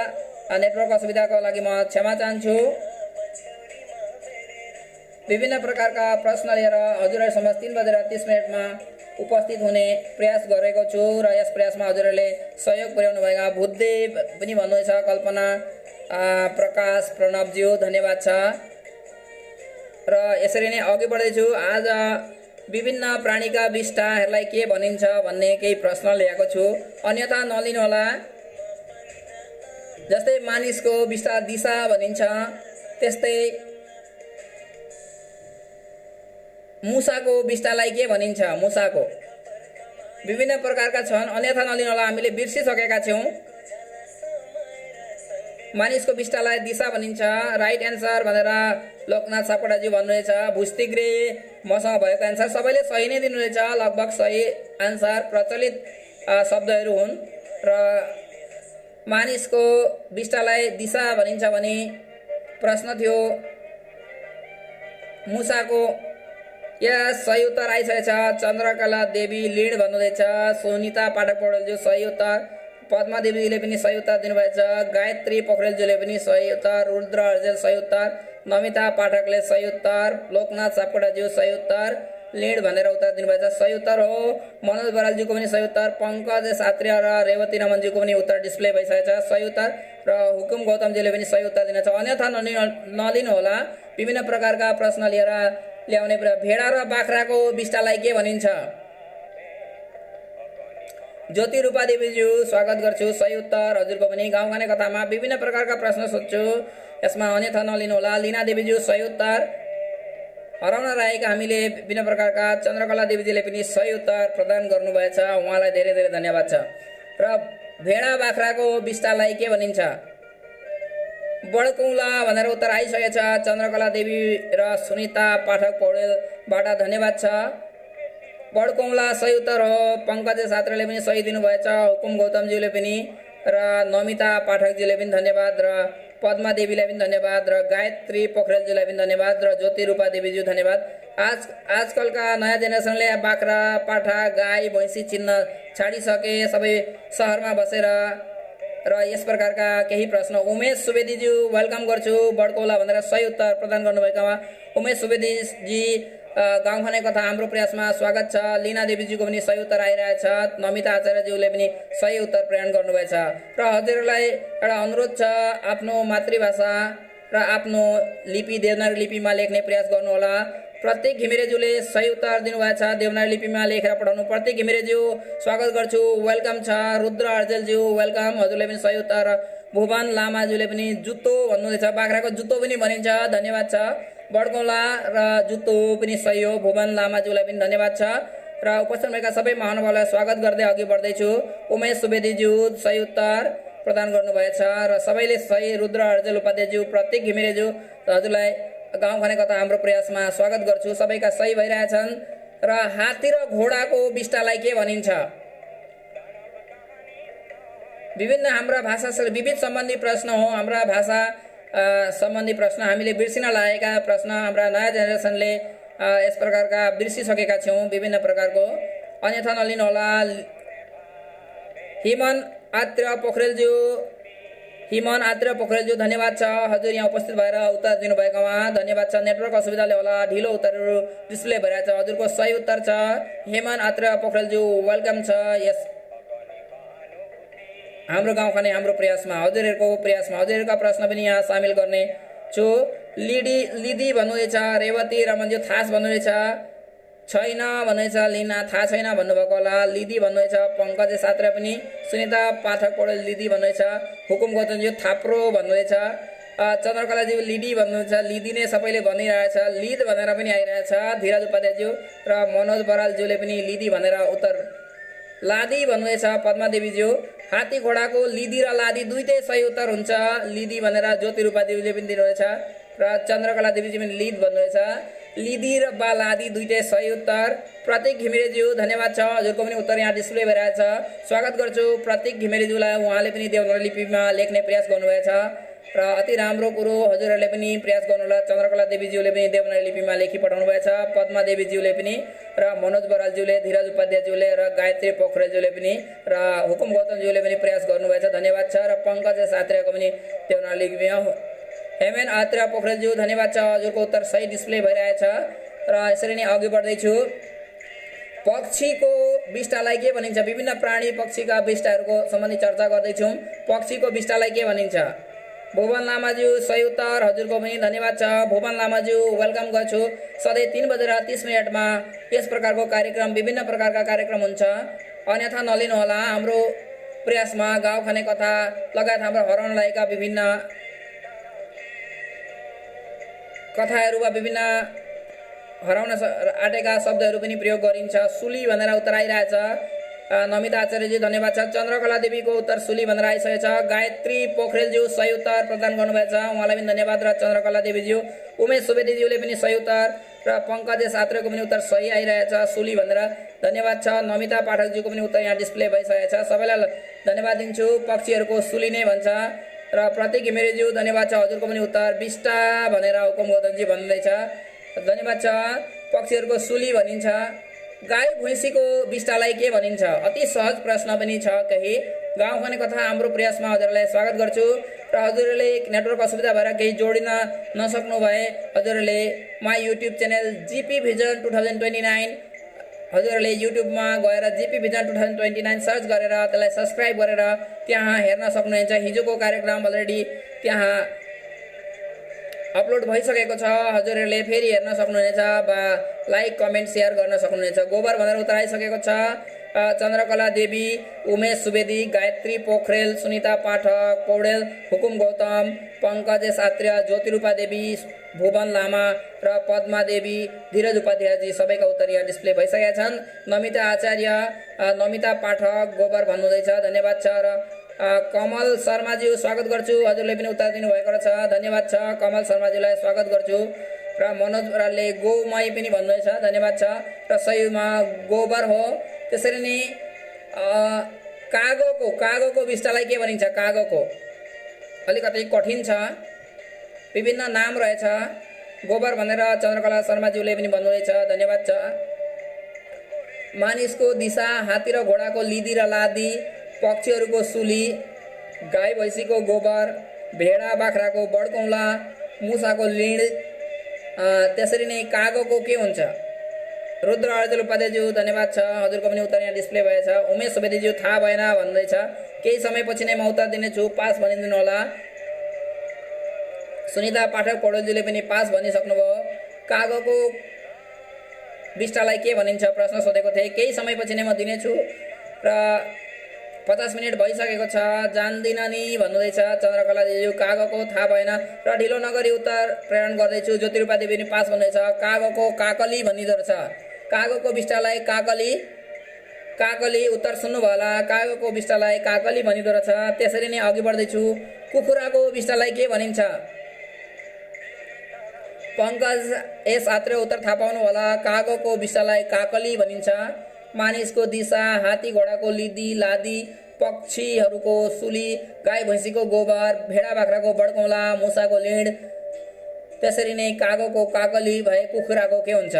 नेटवर्क असुविधाको लागि म क्षमा चाहन्छु। विभिन्न प्रकारका प्रश्न लिएर हजुरहरू समक्ष 3:30 उपस्थित हुने प्रयास गरेको छु र यस प्रयासमा हजुरहरूले सहयोग पुर्याउनु भएका बुद्धदेव पनि भन्नुहुँदैछ। कल्पना, प्रकाश, प्रणवज्यू धन्यवाद छ। र यसरी नै अघि बढ्दैछु। आज विभिन्न प्राणीका विष्ठाहरूलाई के भनिन्छ भन्ने केही प्रश्न ल्याएको छु, अन्यथा नलिनुहोला। जस्तै मानिसको विष्ठा दिशा भनिन्छ, त्यस्तै मुसाको विष्ठालाई के भनिन्छ? मुसाको विभिन्न प्रकारका छन्, अन्यथा नलिनुहोला, हामीले बिर्सिसकेका छौँ। मानिसको विष्ठालाई दिशा भनिन्छ। राइट एन्सर भनेर लोकनाथ सापकोटाजी भन्नुहुँदैछ। भुस्तिग्रे मसँग भएको एन्सर। सबैले सही नै दिनुहुँदैछ। लगभग सही एन्सर प्रचलित शब्दहरू हुन्। र मानिसको विष्ठालाई दिशा भनिन्छ भने प्रश्न थियो मुसाको। यस सही उत्तर आइसकेछ। चन्द्रकला देवी लीड भन्नुहुँदैछ। सुनिता पाठक पौडेलज्यू सही उत्तर। पद्मा देवीले पनि सही उत्तर दिनुभएछ। गायत्री पोखरेलज्यूले पनि सही उत्तर। रुद्र अर्जेल सही उत्तर। नमिता पाठकले सही उत्तर। लोकनाथ सापकोटाज्यू सही उत्तर। लीड भनेर उत्तर दिनुभएछ। सही उत्तर हो। मनोज बरालज्यूको पनि सही उत्तर। पंकज छत्र र रेवती रमनज्यूको पनि उत्तर डिस्प्ले भइसकेछ। सही उत्तर। र हुकुम गौतमजीले पनि सही उत्तर दिनेछ। अन्यथा नलिनुहोला। विभिन्न प्रकारका प्रश्न लिएर ल्याउने। भेडा र बाख्राको विष्ठालाई के भनिन्छ? ज्योति रूपा देवीज्यू स्वागत गर्छु। सही उत्तर हजुरको पनि। गाउँखाने कथामा विभिन्न प्रकारका प्रश्न सोध्छु, यसमा अन्यथा नलिनुहोला। लीना देवीज्यू सही उत्तर। हराउन रहेका हामीले विभिन्न प्रकारका। चन्द्रकला देवीजीले पनि सही उत्तर प्रदान गर्नुभएछ, उहाँलाई धेरै धेरै धन्यवाद छ। र भेडा बाख्राको विष्ठालाई के भनिन्छ? बडकुला भनेर उत्तर आइसकेछ। चन्द्रकला देवी र सुनिता पाठक पौडेलबाट धन्यवाद छ। बडकुला सही उत्तर हो। पंकज छत्रले पनि सही दिनुभएछ। हुकुम गौतमज्यूले पनि र नमिता पाठकजीले पनि धन्यवाद र पद्मा देवीलाई पनि धन्यवाद र गायत्री पोखरेलजीलाई पनि धन्यवाद र ज्योति रूपा देवीज्यू धन्यवाद। आजकलका नयाँ जेनेरेसनले बाख्रा, पाठा, गाई, भैँसी चिन्न छाडिसके, सबै सहरमा बसेर। र यस प्रकारका केही प्रश्न। उमेश सुवेदीज्यू वेलकम गर्छु। बडकौला भनेर सही उत्तर प्रदान गर्नुभएकोमा उमेश सुवेदीजी गाउँखाने कथा हाम्रो प्रयासमा स्वागत छ। लीना देवीजीको पनि सही उत्तर आइरहेछ। नमिता आचार्यज्यूले पनि सही उत्तर प्रदान गर्नुभएछ। र हजुरहरूलाई एउटा अनुरोध छ, आफ्नो मातृभाषा र आफ्नो लिपि देवनागरी लिपिमा लेख्ने प्रयास गर्नुहोला। प्रत्येक घिमिरेज्यूले सही उत्तर दिनुभएको छ, देवनागरी लिपिमा लेखेर पठाउनु। प्रत्येक घिमिरेज्यू स्वागत गर्छु, वेलकम छ। रुद्र अर्जेलज्यू वेलकम, हजुरले पनि सही उत्तर। भुवन लामाज्यूले पनि जुत्तो भन्नुहुँदैछ, बाख्राको जुत्तो पनि भनिन्छ, धन्यवाद छ। बडकौला र जुत्तो पनि सही हो, भुवन लामाज्यूलाई पनि धन्यवाद छ। र उपस्थित भएका सबै महानुभावलाई स्वागत गर्दै अघि बढ्दैछु। उमेश सुवेदीज्यू सही उत्तर प्रदान गर्नुभएछ र सबैले सही। रुद्र अर्जेल उपाध्यायज्यू, प्रत्येक घिमिरेज्यू हजुरलाई गाउँ खाने कथा हाम्रो प्रयासमा स्वागत गर्छु, सबैका सही भइरहेछन्। र हात्ती र घोडाको विष्टालाई के भनिन्छ? विभिन्न हाम्रा भाषा विविध सम्बन्धी प्रश्न हो, हाम्रा भाषा सम्बन्धी प्रश्न, हामीले बिर्सिन लागेका प्रश्न हाम्रा नयाँ जेनेरेसनले यस प्रकारका बिर्सिसकेका छौँ विभिन्न प्रकारको, अन्यथा नलिनु होला। हिमन आत्रेय पोखरेलज्यू धन्यवाद छ, हजुर यहाँ उपस्थित भएर उत्तर दिनुभएकोमा धन्यवाद छ। नेटवर्क असुविधाले होला ढिलो उत्तरहरू डिस्प्ले भइरहेछ, हजुरको सही उत्तर छ। हेमन आत्रेय पोखरेलज्यू वेलकम छ यस हाम्रो गाउँ खाने हाम्रो प्रयासमा, हजुरहरूको प्रयासमा। हजुरहरूका प्रश्न पनि यहाँ सामेल गर्ने छु। लिदी भन्नुहुँदैछ, रेवती रमनज्यू थाहा भन्नुहुँदैछ, छैन भन्नुहुँदैछ, लिना थाहा छैन भन्नुभएको होला। लिदी भन्नुहुँदैछ, पङ्कज सात्रे पनि, सुनिता पाठक पौडेल लिदी भन्नुहुँदैछ, हुकुम गौतमज्यू थाप्रो भन्नुहुँदैछ, चन्द्रकलाज्यू लिडी भन्नुहुन्छ, लिदी नै सबैले भनिरहेछ, लिद भनेर पनि आइरहेछ। धीरज उपाध्यायज्यू र मनोज बरालज्यूले पनि लिदी भनेर उत्तर। लादी भन्नुहुँदैछ पद्मादेवीज्यू, हात्ती घोडाको लिदी र लादी दुईटै सही उत्तर हुन्छ, लिदी भनेर ज्योति उपाध्यायले पनि दिनुहुनेछ। र चन्द्रकला देवीजी पनि लिद भन्नुहुनेछ, लिदी र बा लादी दुईटै सही उत्तर। प्रत्येक घिमिरेज्यू धन्यवाद छ, हजुरको पनि उत्तर यहाँ डिस्प्ले भइरहेछ, स्वागत गर्छु प्रत्येक घिमिरेज्यूलाई। उहाँले पनि देवनागरी लिपिमा लेख्ने प्रयास गर्नुभएछ र अति राम्रो कुरो, हजुरहरूले पनि प्रयास गर्नुहोला। चन्द्रकला देवीज्यूले पनि देवनागरी लिपिमा लेखी पठाउनु भएछ, पद्मा देवीज्यूले पनि, र मनोज बरालज्यूले, धीरज उपाध्यायज्यूले र गायत्री पोखरेलज्यूले पनि, र हुकुम गौतमज्यूले पनि प्रयास गर्नुभएछ, धन्यवाद छ। र पङ्कज सात्रेको पनि देवनागरी लिपिमा। हेमेन आत्रेय पोखरेलज्यू धन्यवाद छ, हजुरको उत्तर सही डिस्प्ले भइरहेछ। र यसरी नै अघि बढ्दैछु। पक्षीको विष्टालाई के भनिन्छ? विभिन्न प्राणी पक्षीका विष्टाहरूको सम्बन्धी चर्चा गर्दैछौँ। पक्षीको विष्टालाई के भनिन्छ? भुवन लामाज्यू सही उत्तर, हजुरको पनि धन्यवाद छ। भुवन लामाज्यू वेलकम गर्छु। सधैँ 3:30 यस प्रकारको कार्यक्रम, विभिन्न प्रकारका कार्यक्रम हुन्छ, अन्यथा नलिनुहोला। हाम्रो प्रयासमा गाउँ खाने कथा लगायत हाम्रो हराउन लागेका विभिन्न कथाहरू वा विभिन्न हराउन आँटेका शब्दहरू पनि प्रयोग गरिन्छ। सुली भनेर उत्तर आइरहेछ। नमिता आचार्यज्यू धन्यवाद छ। चन्द्रकला देवीको उत्तर सुली भनेर आइसकेको छ। गायत्री पोखरेलज्यू सही उत्तर प्रदान गर्नुभएछ, उहाँलाई पनि धन्यवाद। र चन्द्रकला देवीज्यू, उमेश सुवेदीज्यूले पनि सही उत्तर, र पङ्कज सात्रेको पनि उत्तर सही आइरहेछ, सुली भनेर धन्यवाद छ। नमिता पाठकज्यूको पनि उत्तर यहाँ डिस्प्ले भइसकेको छ, सबैलाई धन्यवाद दिन्छु। पक्षीहरूको सुली नै भन्छ। र प्रत्येक घिमिरेज्यू धन्यवाद छ, हजुरको पनि उत्तर विष्टा भनेर हुकुम गौतमजी भन्दैछ, धन्यवाद छ। पक्षीहरूको सुली भनिन्छ। गाई भैँसीको विष्टालाई के भनिन्छ? अति सहज प्रश्न पनि छ केही। गाउँ खाने कथा हाम्रो प्रयासमा हजुरलाई स्वागत गर्छु। र हजुरहरूले नेटवर्क असुविधा भएर केही जोडिन नसक्नु भए हजुरहरूले my YouTube channel GP vision 2029, हजुरहरूले युट्युबमा गएर जिपी भिजन 2029 सर्च गरेर त्यसलाई सब्सक्राइब गरेर त्यहाँ हेर्न सक्नुहुन्छ। हिजोको कार्यक्रम अलरेडी त्यहाँ अपलोड भइसकेको छ, हजुरहरूले फेरि हेर्न सक्नुहुनेछ वा लाइक कमेन्ट सेयर गर्न सक्नुहुनेछ। गोबर भनेर उत्तर आइसकेको छ। चन्द्रकला देवी, उमेश सुवेदी, गायत्री पोखरेल, सुनिता पाठक पौडेल, हुकुम गौतम, पङ्कज सात्रे, ज्योतिरूपा देवी, भुवन लामा र पद्मा देवी, धीरज उपाध्यायजी सबैका उत्तर यहाँ डिस्प्ले भइसकेका छन्। नमिता आचार्य, नमिता पाठक, गोबर भन्नुहुँदैछ, धन्यवाद छ। र कमल शर्माज्यू स्वागत गर्छु, हजुरले पनि उत्तर दिनुभएको रहेछ, धन्यवाद छ। कमल शर्माज्यूलाई स्वागत गर्छु। र मनोज बरालले गोमय पनि भन्नुहुँदैछ, धन्यवाद छ। र सहीमा गोबर हो। त्यसरी नै कागोको विष्टालाई के भनिन्छ? कागोको अलिकति कठिन छ, विभिन्न नाम रहेछ। गोबर भनेर चन्द्रकला शर्माज्यूले पनि भन्नुहुँदैछ, धन्यवाद छ। मानिसको दिशा, हात्ती र घोडाको लिदी र लादी, पक्षीहरूको सुली, गाई भैँसीको गोबर, भेडा बाख्राको बडकौला, मुसाको लिड, त्यसरी नै कागोको के हुन्छ? रुद्र अर्जेल उपाध्यायज्यू धन्यवाद छ, हजुरको पनि उत्तर यहाँ डिस्प्ले भएछ। उमेश सुवेदीज्यू थाहा भएन भन्दैछ, केही समयपछि नै म उत्तर दिनेछु, पास भनिदिनु होला। सुनिता पाठक पौडेलज्यूले पनि पास भनिसक्नुभयो। कागोको बिस्टालाई के भनिन्छ प्रश्न सोधेको थिएँ। केही समयपछि नै म दिनेछु र 50 मिनट भइसकेको छ। जान्दिन नि भन्नुहुँदैछ चन्द्रकला देवी। कागको थाहा भएन र ढिलो नगरी उत्तर प्रेरण गर्दैछु। ज्योतिरूपा देवी नि पास भन्दैछ। कागको काकली भनिदो रहेछ। कागको बिस्टालाई काकली काकली उत्तर सुन्नुभयो होला। कागको बिस्टालाई काकली भनिदो रहेछ। त्यसरी नै अघि बढ्दैछु। कुखुराको बिस्टालाई के भनिन्छ? पंकज एस आत्रे उत्तर थाहा पाउनु होला। कागको बिस्टालाई काकली भनिन्छ। मानिसको दिशा, हात्ती घोडाको लिदी लादी, पक्षीहरूको सुली, गाई भैँसीको गोबर, भेडा बाख्राको बडकौला, मुसाको लिड, त्यसरी नै कागको काकली भए कुखुराको के हुन्छ?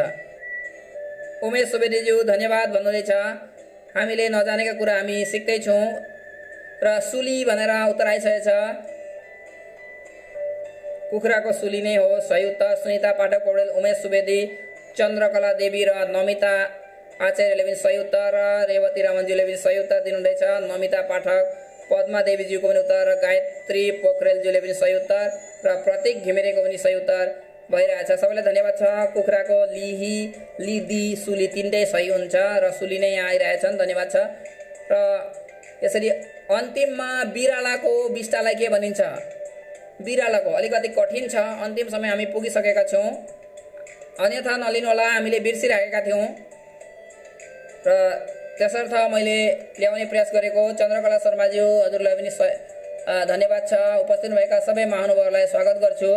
उमेश सुवेदीज्यू धन्यवाद भन्नुहुँदैछ। हामीले नजानेका कुरा हामी सिक्दैछौँ र सुली भनेर उत्तर आइसकेको छ। कुखुराको सुली नै हो सही उत्तर। सुनिता पाठक पौडेल, उमेश सुवेदी, चन्द्रकला देवी र नमिता आचार्यले पनि सही उत्तर, रेवती रमनज्यूले पनि सही उत्तर दिनुहुँदैछ। नमिता पाठक, पद्मा देवीज्यूको पनि उत्तर, गायत्री पोखरेलज्यूले पनि सही उत्तर र प्रतीक घिमिरेको पनि सही उत्तर भइरहेछ। सबैलाई धन्यवाद छ। कुखुराको लिही लिदी सुली तिनटै सही हुन्छ र सुली नै यहाँ आइरहेछन्। धन्यवाद छ। र यसरी अन्तिममा बिरालाको बिस्टालाई के भनिन्छ? बिरालाको अलिकति कठिन छ। अन्तिम समय हामी पुगिसकेका छौँ, अन्यथा नलिनु होला, हामीले बिर्सिराखेका थियौँ र त्यसर्थ मैले ल्याउने प्रयास गरेको। चन्द्रकला शर्माज्यू हजुरलाई पनि धन्यवाद छ। उपस्थित भएका सबै महानुभावहरूलाई स्वागत गर्छु।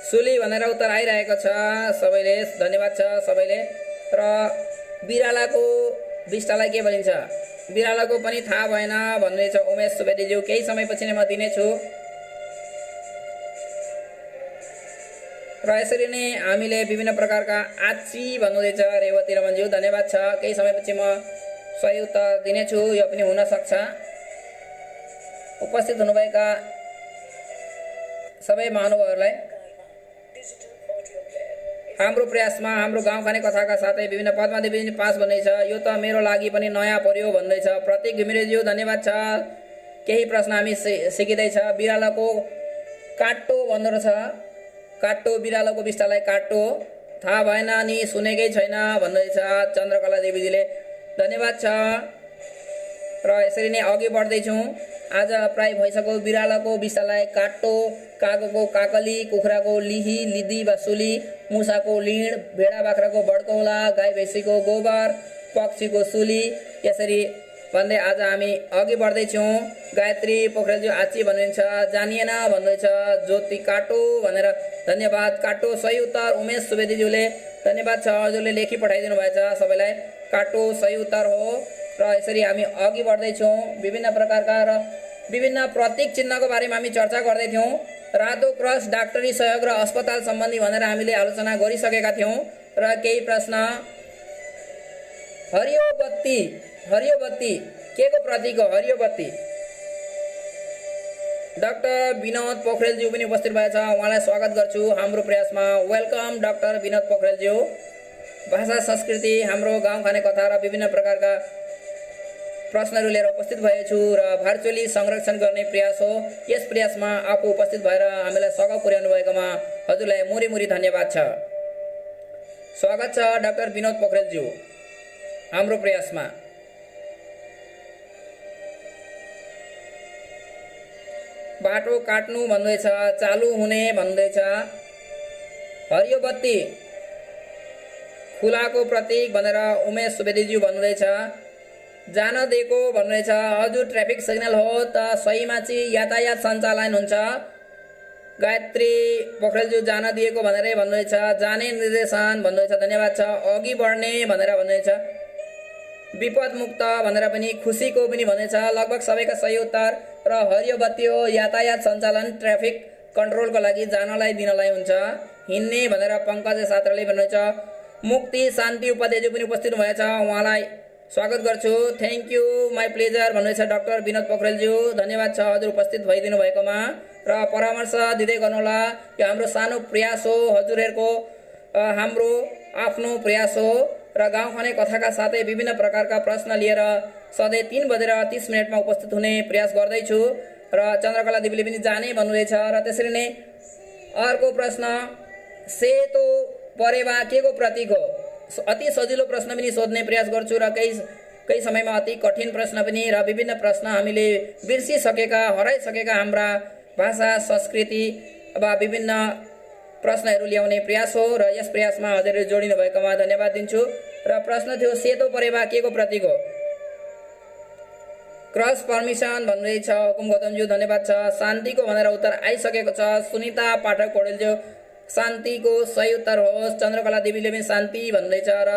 सुली भनेर उत्तर आइरहेको छ। सबैले धन्यवाद छ सबैले। र बिरालाको बिस्टालाई के भनिन्छ? बिरालाको पनि थाहा भएन भन्नुहुँदैछ उमेश सुवेदीज्यू। केही समयपछि नै म दिनेछु र यसरी नै हामीले विभिन्न प्रकारका आची भन्नुहुँदैछ रेवती रमनज्यू। धन्यवाद छ। केही समयपछि म सही उत्तर दिनेछु, यो पनि हुन सक्छ। उपस्थित हुनुभएका सबै महानुभावहरूलाई हाम्रो प्रयासमा हाम्रो गाउँ खाने कथाका साथै विभिन्न पद्मा देवी पनि पास भन्दैछ। यो त मेरो लागि पनि नयाँ पर्यो भन्दैछ प्रतीक घिमिरेज्यू। धन्यवाद छ। केही प्रश्न हामी सिकिँदैछ। बिरालाको काट्टो भन्दो रहेछ। काट्टो, बिरालाको बिस्टालाई काट्टो थाहा भएन नि, सुनेकै छैन भन्दैछ चन्द्रकला देवीजीले। धन्यवाद छ। र यसरी नै अघि बढ्दैछौँ। आज प्राय भइसक्यो। बिरालाको बिस्टालाई काट्टो, कागको काकली, कुखुराको लिही लिदी वा सुली, मुसाको लिड, भेडा बाख्राको बडकौला, गाई भैँसीको गोबर, पक्षीको सुली, यसरी भन्दै आज हामी अघि बढ्दैछौँ। गायत्री पोखरेलज्यू आची भन्नुहुन्छ। जानिएन भन्दैछ ज्योति काटो भनेर। धन्यवाद। काटो सही उत्तर। उमेश सुवेदीज्यूले धन्यवाद छ, हजुरले लेखी पठाइदिनु भएछ सबैलाई। काटो सही उत्तर हो। र यसरी हामी अघि बढ्दैछौँ। विभिन्न प्रकारका र विभिन्न प्रतीक चिन्हको बारेमा हामी चर्चा गर्दै थियौँ। रातो क्रस, डाक्टरी सहयोग र अस्पताल सम्बन्धी भनेर हामीले आलोचना गरिसकेका थियौँ। र केही प्रश्न। हरियो बत्ती, हरियो बत्ती के को प्रतीक हो? हरियो बत्ती। डाक्टर विनोद पोखरेलज्यू पनि उपस्थित भएछ, उहाँलाई स्वागत गर्छु हाम्रो प्रयासमा। वेलकम डाक्टर विनोद पोखरेलज्यू। भाषा संस्कृति, हाम्रो गाउँ खाने कथा र विभिन्न प्रकारका प्रश्नहरू लिएर उपस्थित भएछु र भर्चुअली संरक्षण गर्ने प्रयास हो। यस प्रयासमा आफू उपस्थित भएर हामीलाई सघाउ पुर्याउनु भएकोमा हजुरलाई मुरी मुरी धन्यवाद छ। स्वागत छ डाक्टर विनोद पोखरेलज्यू हाम्रो प्रयासमा। बाटो काट्नु भन्दैछ, चालु हुने भन्दैछ। हरियो बत्ती खुलाको प्रतीक भनेर उमेश सुवेदीज्यू भन्नुहुँदैछ। जान दिएको भन्नुहुँदैछ। हजुर ट्राफिक सिग्नल हो त सहीमा चाहिँ यातायात सञ्चालन हुन्छ। गायत्री पोखरेलज्यू जान दिएको भनेरै भन्नुहुँदैछ। जाने निर्देशन भन्नुहुँदैछ। धन्यवाद छ। अघि बढ्ने भनेर भन्नुहुँदैछ। विपद मुक्त भनेर पनि, खुसीको पनि भन्दैछ। लगभग सबैका सही उत्तर। र हरियो बत्ती हो यातायात सञ्चालन, ट्राफिक कन्ट्रोलको लागि जानलाई दिनलाई हुन्छ। हिँड्ने भनेर पंकज सात्रले भन्नुहुन्छ। मुक्ति शान्ति उपाध्यायज्यू पनि उपस्थित भएछ, उहाँलाई स्वागत गर्छु। थ्याङ्क यू, माई प्लेजर भन्नुहुँदैछ डाक्टर विनोद पोखरेलज्यू। धन्यवाद छ हजुर उपस्थित भइदिनु भएकोमा र परामर्श दिँदै गर्नुहोला। यो हाम्रो सानो प्रयास हो, हजुरहरूको हाम्रो आफ्नो प्रयास हो र र गाउँ खाने कथाका साथै विभिन्न प्रकारका प्रश्न लिएर सधैँ 3:30 मा उपस्थित हुने प्रयास गर्दैछु र चन्द्रकला देवीले पनि जाने भन्नुहुँदैछ। र त्यसरी नै अर्को प्रश्न, सेतो परेवा के को प्रतीक हो? अति सजिलो प्रश्न पनि सोध्ने प्रयास गर्छु र केही समयमा अति कठिन प्रश्न पनि र विभिन्न प्रश्न हामीले बिर्सिसकेका हराइसकेका हाम्रा भाषा संस्कृति वा विभिन्न प्रश्नहरू ल्याउने प्रयास हो र यस प्रयासमा हजुरले जोडिनु भएकोमा धन्यवाद दिन्छु। र प्रश्न थियो सेतो परेवा के को प्रतीक हो? क्रस पर्मिसन भन्नुहुँदैछ हुकुम गौतमज्यू, धन्यवाद छ। शान्तिको भनेर उत्तर आइसकेको छ सुनिता पाठक पौडेलज्यू, शान्तिको सही उत्तर होस्। चन्द्रकला देवीले पनि शान्ति भन्दैछ र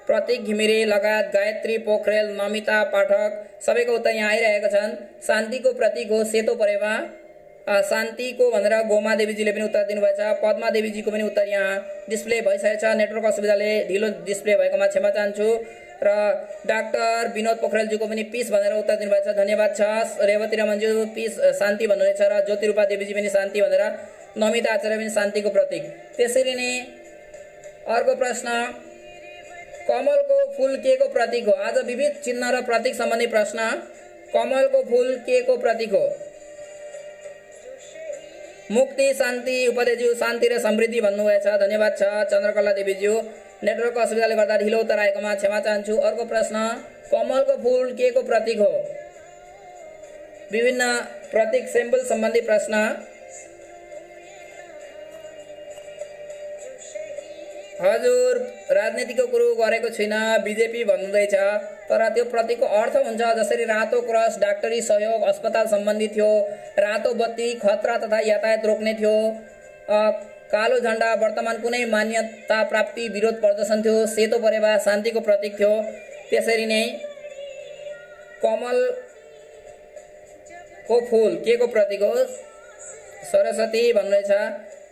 प्रतीक घिमिरे लगायत गायत्री पोखरेल, नमिता पाठक सबैको उत्तर यहाँ आइरहेका छन्। शान्तिको प्रतीक हो सेतो परेवा। शान्तिको भनेर गोमा देवीजीले पनि उत्तर दिनुभएछ। पद्मा देवीजीको पनि उत्तर यहाँ डिस्प्ले भइसकेको छ। नेटवर्क असुविधाले ढिलो डिस्प्ले भएकोमा क्षमा चाहन्छु। र डाक्टर विनोद पोखरेलज्यूको पनि पिस भनेर उत्तर दिनुभएछ, धन्यवाद छ। रेवती रमनज्यू पिस शान्ति भन्नुहुनेछ र ज्योति रूपा देवीजी पनि शान्ति भनेर, नमिता आचार्य पनि शान्तिको प्रतीक। त्यसरी नै अर्को प्रश्न, कमलको फूल के को प्रतीक हो? आज विविध चिन्ह र प्रतीक सम्बन्धी प्रश्न। कमलको फूल के को प्रतीक हो? मुक्ति शान्ति उपाध्यायज्यू शान्ति र समृद्धि भन्नुभएछ, धन्यवाद छ। चन्द्रकला देवीज्यू नेटवर्कको असुविधाले गर्दा ढिलो उत्तर आएकोमा क्षमा चाहन्छु। अर्को प्रश्न, कमलको फूल के को प्रतीक हो? विभिन्न प्रतीक सिम्बल सम्बन्धी प्रश्न। हजुर राजनीतिको कुरो गरेको छुइनँ, बिजेपी भन्नुहुँदैछ, तर त्यो प्रतीकको अर्थ हुन्छ जसरी रातो क्रस डाक्टरी सहयोग अस्पताल सम्बन्धी थियो, रातो बत्ती खतरा तथा यातायात रोक्ने थियो, कालो झण्डा वर्तमान कुनै मान्यता प्राप्ति विरोध प्रदर्शन थियो, सेतो परेवा शान्तिको प्रतीक थियो। त्यसरी नै कमलको फूल के को प्रतीक हो? सरस्वती भन्नुहुँदैछ।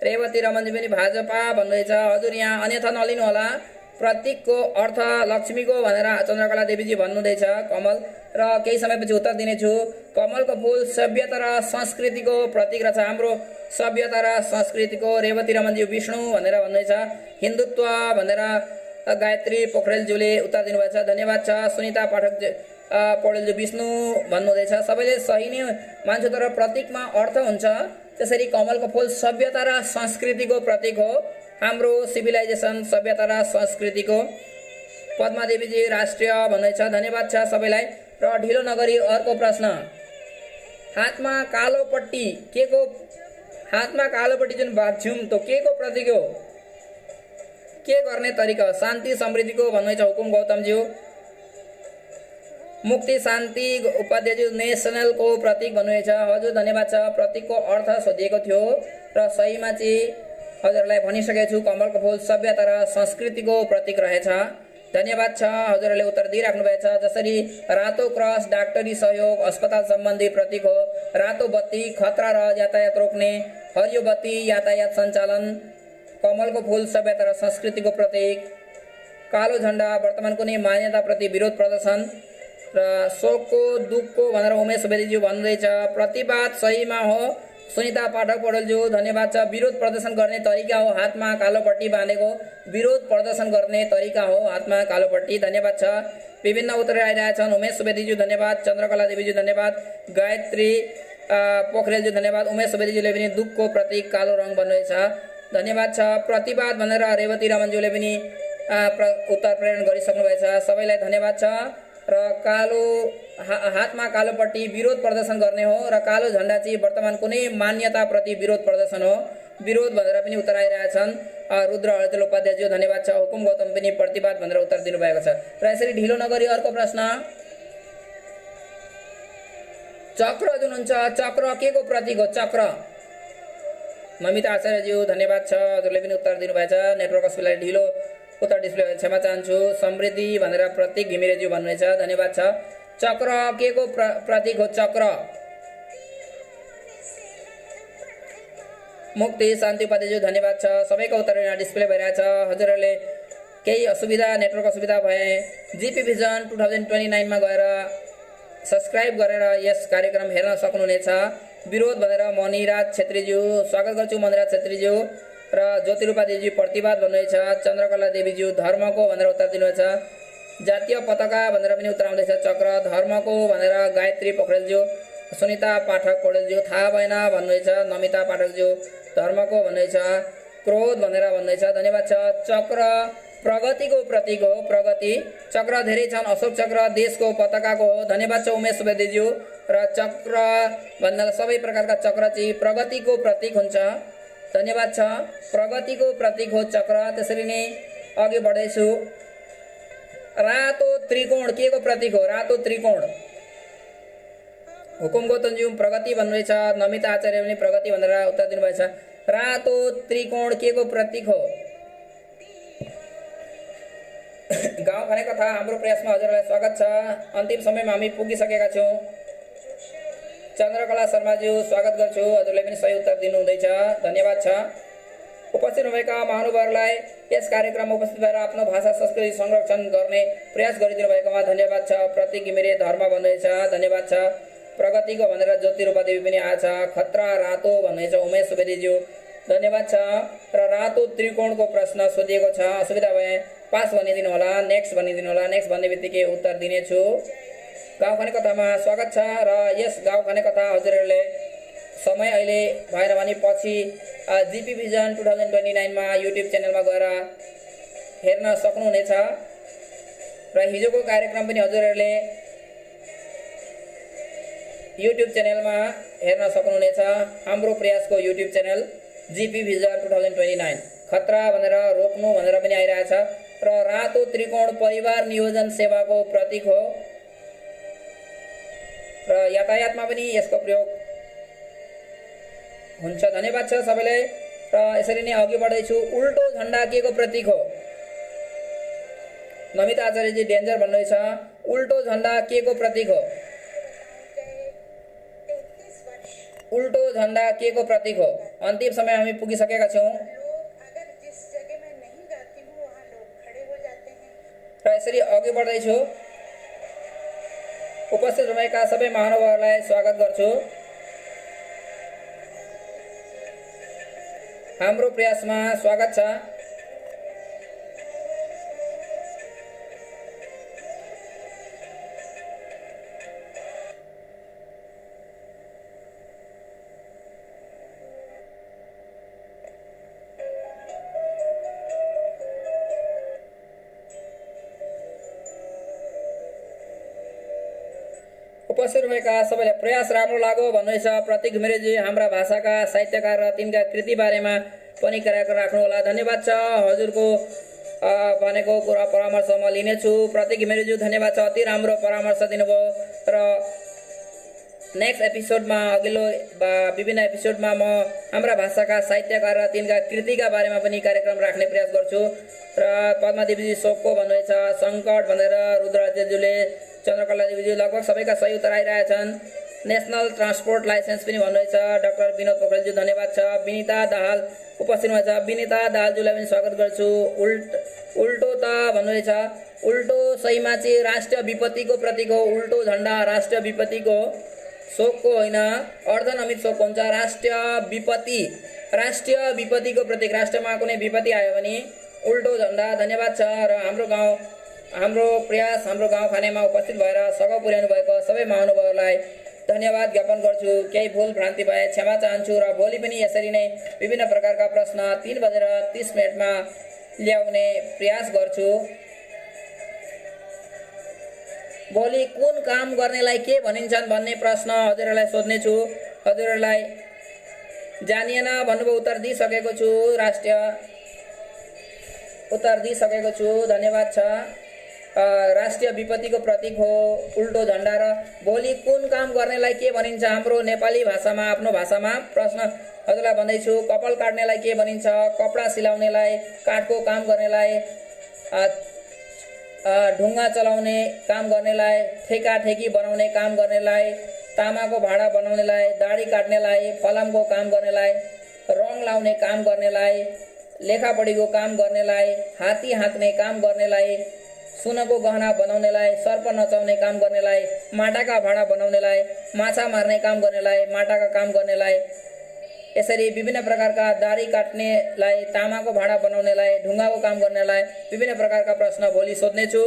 रेवती रमनजी पनि भाजपा भन्नुहुँदैछ। हजुर यहाँ अन्यथा नलिनु होला, प्रतीकको अर्थ लक्ष्मीको भनेर चन्द्रकला देवीजी भन्नुहुँदैछ। कमल र केही समयपछि उत्तर दिनेछु। कमलको फूल सभ्यता र संस्कृतिको प्रतीक रहेछ, हाम्रो सभ्यता र संस्कृतिको। रेवती रमनजी विष्णु भनेर भन्नुहुँदैछ। हिन्दुत्व भनेर गायत्री पोखरेलज्यूले उत्तर दिनुभएछ, धन्यवाद छ। सुनिता पाठक पौडेलज्यू विष्णु भन्नुहुँदैछ। सबैले सही नै मान्छु, तर प्रतीकमा अर्थ हुन्छ। त्यसरी कमलको फूल सभ्यता र संस्कृतिको प्रतीक हो, हाम्रो सिभिलाइजेसन सभ्यता र संस्कृतिको। पद्मा देवीजी राष्ट्रिय भन्दैछ, धन्यवाद छ सबैलाई। र ढिलो नगरी अर्को प्रश्न, हातमा कालो पट्टी के को? हातमा कालो पट्टी जुन बाँध्छौँ त्यो के को प्रतीक हो? के गर्ने तरिका? शान्ति समृद्धिको भन्दैछ हुकुम गौतमज्यू। मुक्ति शान्ति उपाध्यायज्यू नेसनलको प्रतीक भन्नुहुनेछ। हजुर धन्यवाद छ। प्रतीकको अर्थ सोधिएको थियो र सहीमा चाहिँ हजुरलाई भनिसकेको छु, कमलको फूल सभ्यता र संस्कृतिको प्रतीक रहेछ, धन्यवाद छ। हजुरहरूले उत्तर दिइराख्नु भएछ। जसरी रातो क्रस डाक्टरी सहयोग अस्पताल सम्बन्धी प्रतीक हो, रातो बत्ती खतरा र यातायात रोक्ने, हरियो बत्ती यातायात सञ्चालन, कमलको फूल सभ्यता र संस्कृतिको प्रतीक, कालो झण्डा वर्तमान कुनै मान्यताप्रति विरोध प्रदर्शन र शोकको दुःखको भनेर उमेश सुवेदीज्यू भन्नुहुँदैछ। प्रतिवाद सहीमा हो। सुनिता पाठक पौडेलज्यू धन्यवाद छ। विरोध प्रदर्शन गर्ने तरिका हो हातमा कालो पट्टी बाँधेको, विरोध प्रदर्शन गर्ने तरिका हो हातमा कालो पट्टी, धन्यवाद छ। विभिन्न उत्तर आइरहेछन्। उमेश सुवेदीज्यू धन्यवाद, चन्द्रकला देवीज्यू धन्यवाद, गायत्री पोखरेलज्यू धन्यवाद, उमेश सुवेदीज्यूले पनि दुःखको प्रतीक कालो रङ भन्नुहुनेछ, धन्यवाद छ। प्रतिवाद भनेर रेवती रमनज्यूले पनि उत्तर प्रेरण गरिसक्नु भएछ, सबैलाई धन्यवाद छ। र कालो हातमा कालो पट्टी विरोध प्रदर्शन गर्ने हो र कालो झण्डा चाहिँ वर्तमान कुनै मान्यता प्रति विरोध प्रदर्शन हो, विरोध भनेर पनि उत्तर आइरहेछन्। रुद्र हलतेल उपाध्यायज्यू धन्यवाद छ। हुकुम गौतम पनि प्रतिवाद भनेर उत्तर दिनुभएको छ। र यसरी ढिलो नगरी अर्को प्रश्न, चक्र जुन हुन्छ चक्र के को प्रतीक हो? चक्र नमिता आचार्यज्यू धन्यवाद छ, हजुरले पनि उत्तर दिनुभएछ। नेटवर्क असुविधाले ढिलो उत्तर डिस्प्ले क्षमा चाहन्छु। समृद्धि भनेर प्रतीक घिमिरेज्यू भन्नुहुनेछ, धन्यवाद छ। चक्र के को प्रतीक हो? चक्र मुक्ति शान्ति उपाध्यायज्यू धन्यवाद छ। सबैको उत्तर यहाँ डिस्प्ले भइरहेछ। हजुरहरूले केही असुविधा नेटवर्क असुविधा भए जिपी भिजन 2029 मा गएर सब्स्क्राइब गरेर यस कार्यक्रम हेर्न सक्नुहुनेछ। विरोध भनेर मनिराज छेत्रीज्यू स्वागत गर्छु। मनिराज छेत्रीज्यू र ज्योतिरूपा देवीज्यू प्रतिवाद भन्नुहुनेछ। चन्द्रकला देवीज्यू धर्मको भनेर उत्तर दिनुहुन्छ। जातीय पताका भनेर पनि उत्तर आउँदैछ। चक्र धर्मको भनेर गायत्री पोखरेलज्यू। सुनिता पाठक पौडेलज्यू थाहा भएन भन्नुहुनेछ। नमिता पाठकज्यू धर्मको भन्नुहुनेछ। क्रोध भनेर भन्नुहुनेछ। धन्यवाद छ। चक्र प्रगतिको प्रतीक हो। प्रगति चक्र धेरै छन्। अशोक चक्र देशको पताकाको हो। धन्यवाद छ उमेश सुवेदीज्यू। र चक्र भन्दा सबै प्रकारका चक्र चाहिँ प्रगतिको प्रतीक हुन्छ। धन्यवाद छ। प्रगतिको प्रतीक हो चक्र। त्यसरी नै अघि बढ्दैछु। रातो त्रिकोण के को प्रतीक हो? रातो त्रिकोण हुकुम गौतमज्यू प्रगति भन्नुहुनेछ। नमिता आचार्य पनि प्रगति भनेर उत्तर दिनुभएछ। रातो त्रिकोण के को प्रतीक हो? गाउँ खाने कथा हाम्रो प्रयासमा हजुरलाई स्वागत छ। अन्तिम समयमा हामी पुगिसकेका छौँ। चन्द्रकला शर्माज्यू स्वागत गर्छु। हजुरले पनि सही उत्तर दिनुहुँदैछ। धन्यवाद छ। उपस्थित हुनुभएका महानुभावहरूलाई यस कार्यक्रममा उपस्थित भएर आफ्नो भाषा संस्कृति संरक्षण गर्ने प्रयास गरिदिनु भएकोमा धन्यवाद छ। प्रतीक घिमिरे धर्म भन्नुहुनेछ। धन्यवाद छ। प्रगतिको भनेर ज्योतिरूपा देवी पनि आछ। खतरा रातो भन्नुहुनेछ उमेश सुवेदीज्यू। धन्यवाद छ। र रातो त्रिकोणको प्रश्न सोधिएको छ। असुविधा भए पास भनिदिनु होला। नेक्स्ट भनिदिनु होला। नेक्स्ट भन्ने बित्तिकै उत्तर दिनेछु। गाउँ खाने कथामा स्वागत छ। र यस गाउँ खाने कथा हजुरहरूले समय अहिले भएन भने पछि जिपी भिजन 2029 मा युट्युब च्यानलमा गएर हेर्न सक्नुहुनेछ। र हिजोको कार्यक्रम पनि हजुरहरूले युट्युब च्यानलमा हेर्न सक्नुहुनेछ। हाम्रो प्रयासको युट्युब च्यानल जिपी भिजन 2029 खतरा भनेर रोक्नु भनेर पनि आइरहेछ। र रातो त्रिकोण परिवार नियोजन सेवाको प्रतीक हो। र यातायातमा पनि यसको प्रयोग हुन्छ। धन्यवाद छ सबैलाई। र यसरी नै अघि बढ्दैछु। उल्टो झण्डा के को प्रतीक हो? नमिता आचार्यजी डेन्जर भन्नुहुनेछ। उल्टो झण्डा के को प्रतीक हो? उल्टो झण्डा के को प्रतीक हो? अन्तिम समय हामी पुगिसकेका छौँ। र यसरी अघि बढ्दैछु। उपस्थित हुनुभएका सबै महानुभावहरूलाई स्वागत गर्छु। हाम्रो प्रयासमा स्वागत छ। उपस्थित भएका सबैलाई प्रयास राम्रो लाग्यो भन्नुहुनेछ। प्रतीक घिमिरेजी हाम्रा भाषाका साहित्यकार र तिनका कृति बारेमा पनि कार्यक्रम राख्नु होला। धन्यवाद छ। हजुरको भनेको कुरा परामर्श म लिनेछु। प्रतीक घिमिरेजी धन्यवाद छ। अति राम्रो परामर्श दिनुभयो। र नेक्स्ट एपिसोडमा अघिल्लो विभिन्न एपिसोडमा म हाम्रा भाषाका साहित्यकार र तिनका कृतिका बारेमा पनि कार्यक्रम राख्ने प्रयास गर्छु। र पद्मादेवीजी शोकको भन्नुहुनेछ। सङ्कट भनेर रुद्रराजज्यूले। चन्द्रकला देवीज्यू लगभग सबैका सही उत्तर आइरहेछन्। नेसनल ट्रान्सपोर्ट लाइसेन्स पनि भन्नुहुनेछ। डाक्टर विनोद पोखरेलज्यू धन्यवाद छ। विनिता दाहाल उपस्थित हुनुहुन्छ। विनिता दाहालज्यूलाई पनि स्वागत गर्छु। उल्टो त भन्नुहुनेछ। उल्टो सहीमा चाहिँ राष्ट्रिय विपत्तिको प्रतीक हो। उल्टो झण्डा राष्ट्रिय विपत्तिको शोकको होइन, अर्धनमित शोक हुन्छ। राष्ट्रिय विपत्तिको प्रतीक। राष्ट्रमा कुनै विपत्ति आयो भने उल्टो झण्डा। धन्यवाद छ। र हाम्रो प्रयास हाम्रो गाउँ खानेमा उपस्थित भएर सघाउ पुर्याउनु भएको सबै महानुभावहरूलाई धन्यवाद ज्ञापन गर्छु। केही भुल भ्रान्ति भए क्षमा चाहन्छु। र भोलि पनि यसरी नै विभिन्न प्रकारका प्रश्न 3:30 ल्याउने प्रयास गर्छु। भोलि कुन काम गर्नेलाई के भनिन्छन् भन्ने प्रश्न हजुरहरूलाई सोध्नेछु। हजुरहरूलाई जानिएन भन्नुभयो, उत्तर दिइसकेको छु। राष्ट्रिय उत्तर दिइसकेको छु। धन्यवाद छ। राष्ट्रिय विपत्तिको प्रतीक हो उल्टो झण्डा। र भोलि कुन काम गर्नेलाई के भनिन्छ हाम्रो नेपाली भाषामा, आफ्नो भाषामा प्रश्न हजुरलाई भन्दैछु। कपाल काट्नेलाई के भनिन्छ? कपडा सिलाउनेलाई, काठको काम गर्नेलाई, ढुङ्गा चलाउने काम गर्नेलाई, ठेकाठेकी बनाउने काम गर्नेलाई, तामाको भाँडा बनाउनेलाई, दाढी काट्नेलाई, फलामको काम गर्नेलाई, रङ लाउने काम गर्नेलाई, लेखापढीको काम गर्नेलाई, हात्ती हाँक्ने काम गर्नेलाई, सुनको गहना बनाउनेलाई, सर्प नचाउने काम गर्नेलाई, माटाका भाँडा बनाउनेलाई, माछा मार्ने काम गर्नेलाई, माटाका काम गर्नेलाई, यसरी विभिन्न प्रकारका दाढी काट्नेलाई, तामाको भाँडा बनाउनेलाई, ढुङ्गाको काम गर्नेलाई विभिन्न प्रकारका प्रश्न भोलि सोध्नेछु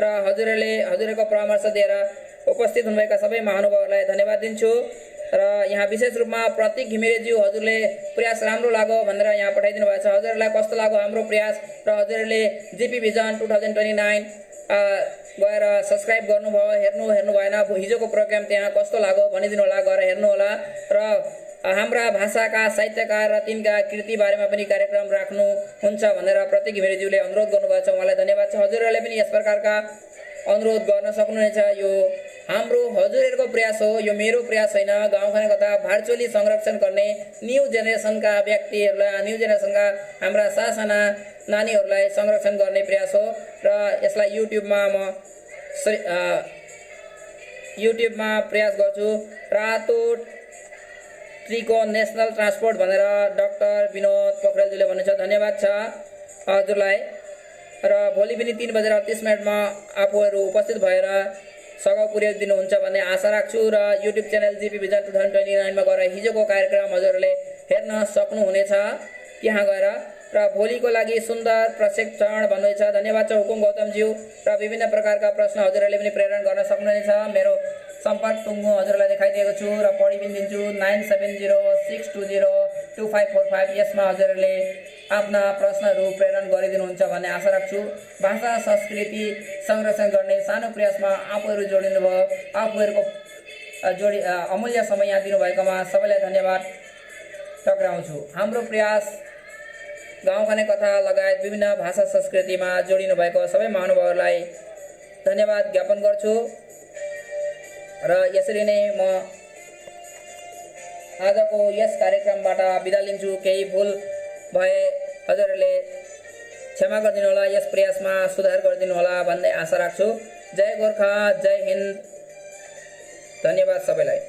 र हजुरहरूको परामर्श दिएर उपस्थित हुनुभएका सबै महानुभावहरूलाई धन्यवाद दिन्छु। र यहाँ विशेष रूपमा प्रतीक घिमिरेज्यू, हजुरले प्रयास राम्रो लाग्यो भनेर यहाँ पठाइदिनु भएको छ। हजुरहरूलाई कस्तो लाग्यो हाम्रो प्रयास र हजुरहरूले जीपी भिजन 2029 गएर सब्सक्राइब गर्नुभयो, हेर्नु भएन, हिजोको प्रोग्राम त्यहाँ कस्तो लाग्यो भनिदिनु होला, गएर हेर्नु होला। र हाम्रा भाषाका साहित्यकार र तिनका कृति बारेमा पनि कार्यक्रम राख्नुहुन्छ भनेर प्रतीक घिमिरेज्यूले अनुरोध गर्नुभएको छ। उहाँलाई धन्यवाद छ। हजुरहरूले पनि यस प्रकारका अनुरोध गर्न सक्नुहुनेछ। यो हाम्रो हजुरहरूको प्रयास हो, यो मेरो प्रयास होइन। गाउँखाने कथा भर्चुअली संरक्षण गर्ने न्यू जेनेरेसनका व्यक्तिहरूलाई, न्यू जेनेरेसनका हाम्रा साना नानीहरूलाई संरक्षण गर्ने प्रयास हो। र यसलाई युट्युबमा प्रयास गर्छु। रातो ट्रीको नेशनल ट्रान्सपोर्ट भनेर डाक्टर विनोद पोखरेलजीले भन्नुहुन्छ। धन्यवाद छ हजुरलाई। र भोलि पनि 3:38 आफूहरू उपस्थित भएर सघाउ पुर्याइदिनुहुन्छ भन्ने आशा राख्छु। र युट्युब च्यानल जीपी भिजन 2029 मा गएर हिजोको कार्यक्रम हजुरहरूले हेर्न सक्नुहुनेछ त्यहाँ गएर। र भोलिको लागि सुन्दर प्रशिक्षण भन्नुहुनेछ। धन्यवाद छ हुकुम गौतमज्यू। र विभिन्न प्रकारका प्रश्न हजुरहरूले पनि प्रेरण गर्न सक्नुहुनेछ। मेरो सम्पर्क टुङ्गो हजुरलाई देखाइदिएको छु र पढि पनि दिन्छु। 9706202545। यसमा हजुरहरूले आफ्ना प्रश्नहरू प्रेरण गरिदिनुहुन्छ भन्ने आशा राख्छु। भाषा संस्कृति संरक्षण गर्ने सानो प्रयासमा आफूहरू जोडिनु भयो। आफूहरूको अमूल्य समय यहाँ दिनुभएकोमा सबैलाई धन्यवाद टक्राउँछु। हाम्रो प्रयास गाउँखाने कथा लगायत विभिन्न भाषा संस्कृतिमा जोडिनु भएको सबै महानुभावहरूलाई धन्यवाद ज्ञापन गर्छु। र यसरी नै म आजको यस कार्यक्रमबाट बिदा लिन्छु। केही भुल भए हजुरहरूले क्षमा गरिदिनु होला, यस प्रयासमा सुधार गरिदिनु होला भन्ने आशा राख्छु। जय गोर्खा, जय हिन्द। धन्यवाद सबैलाई।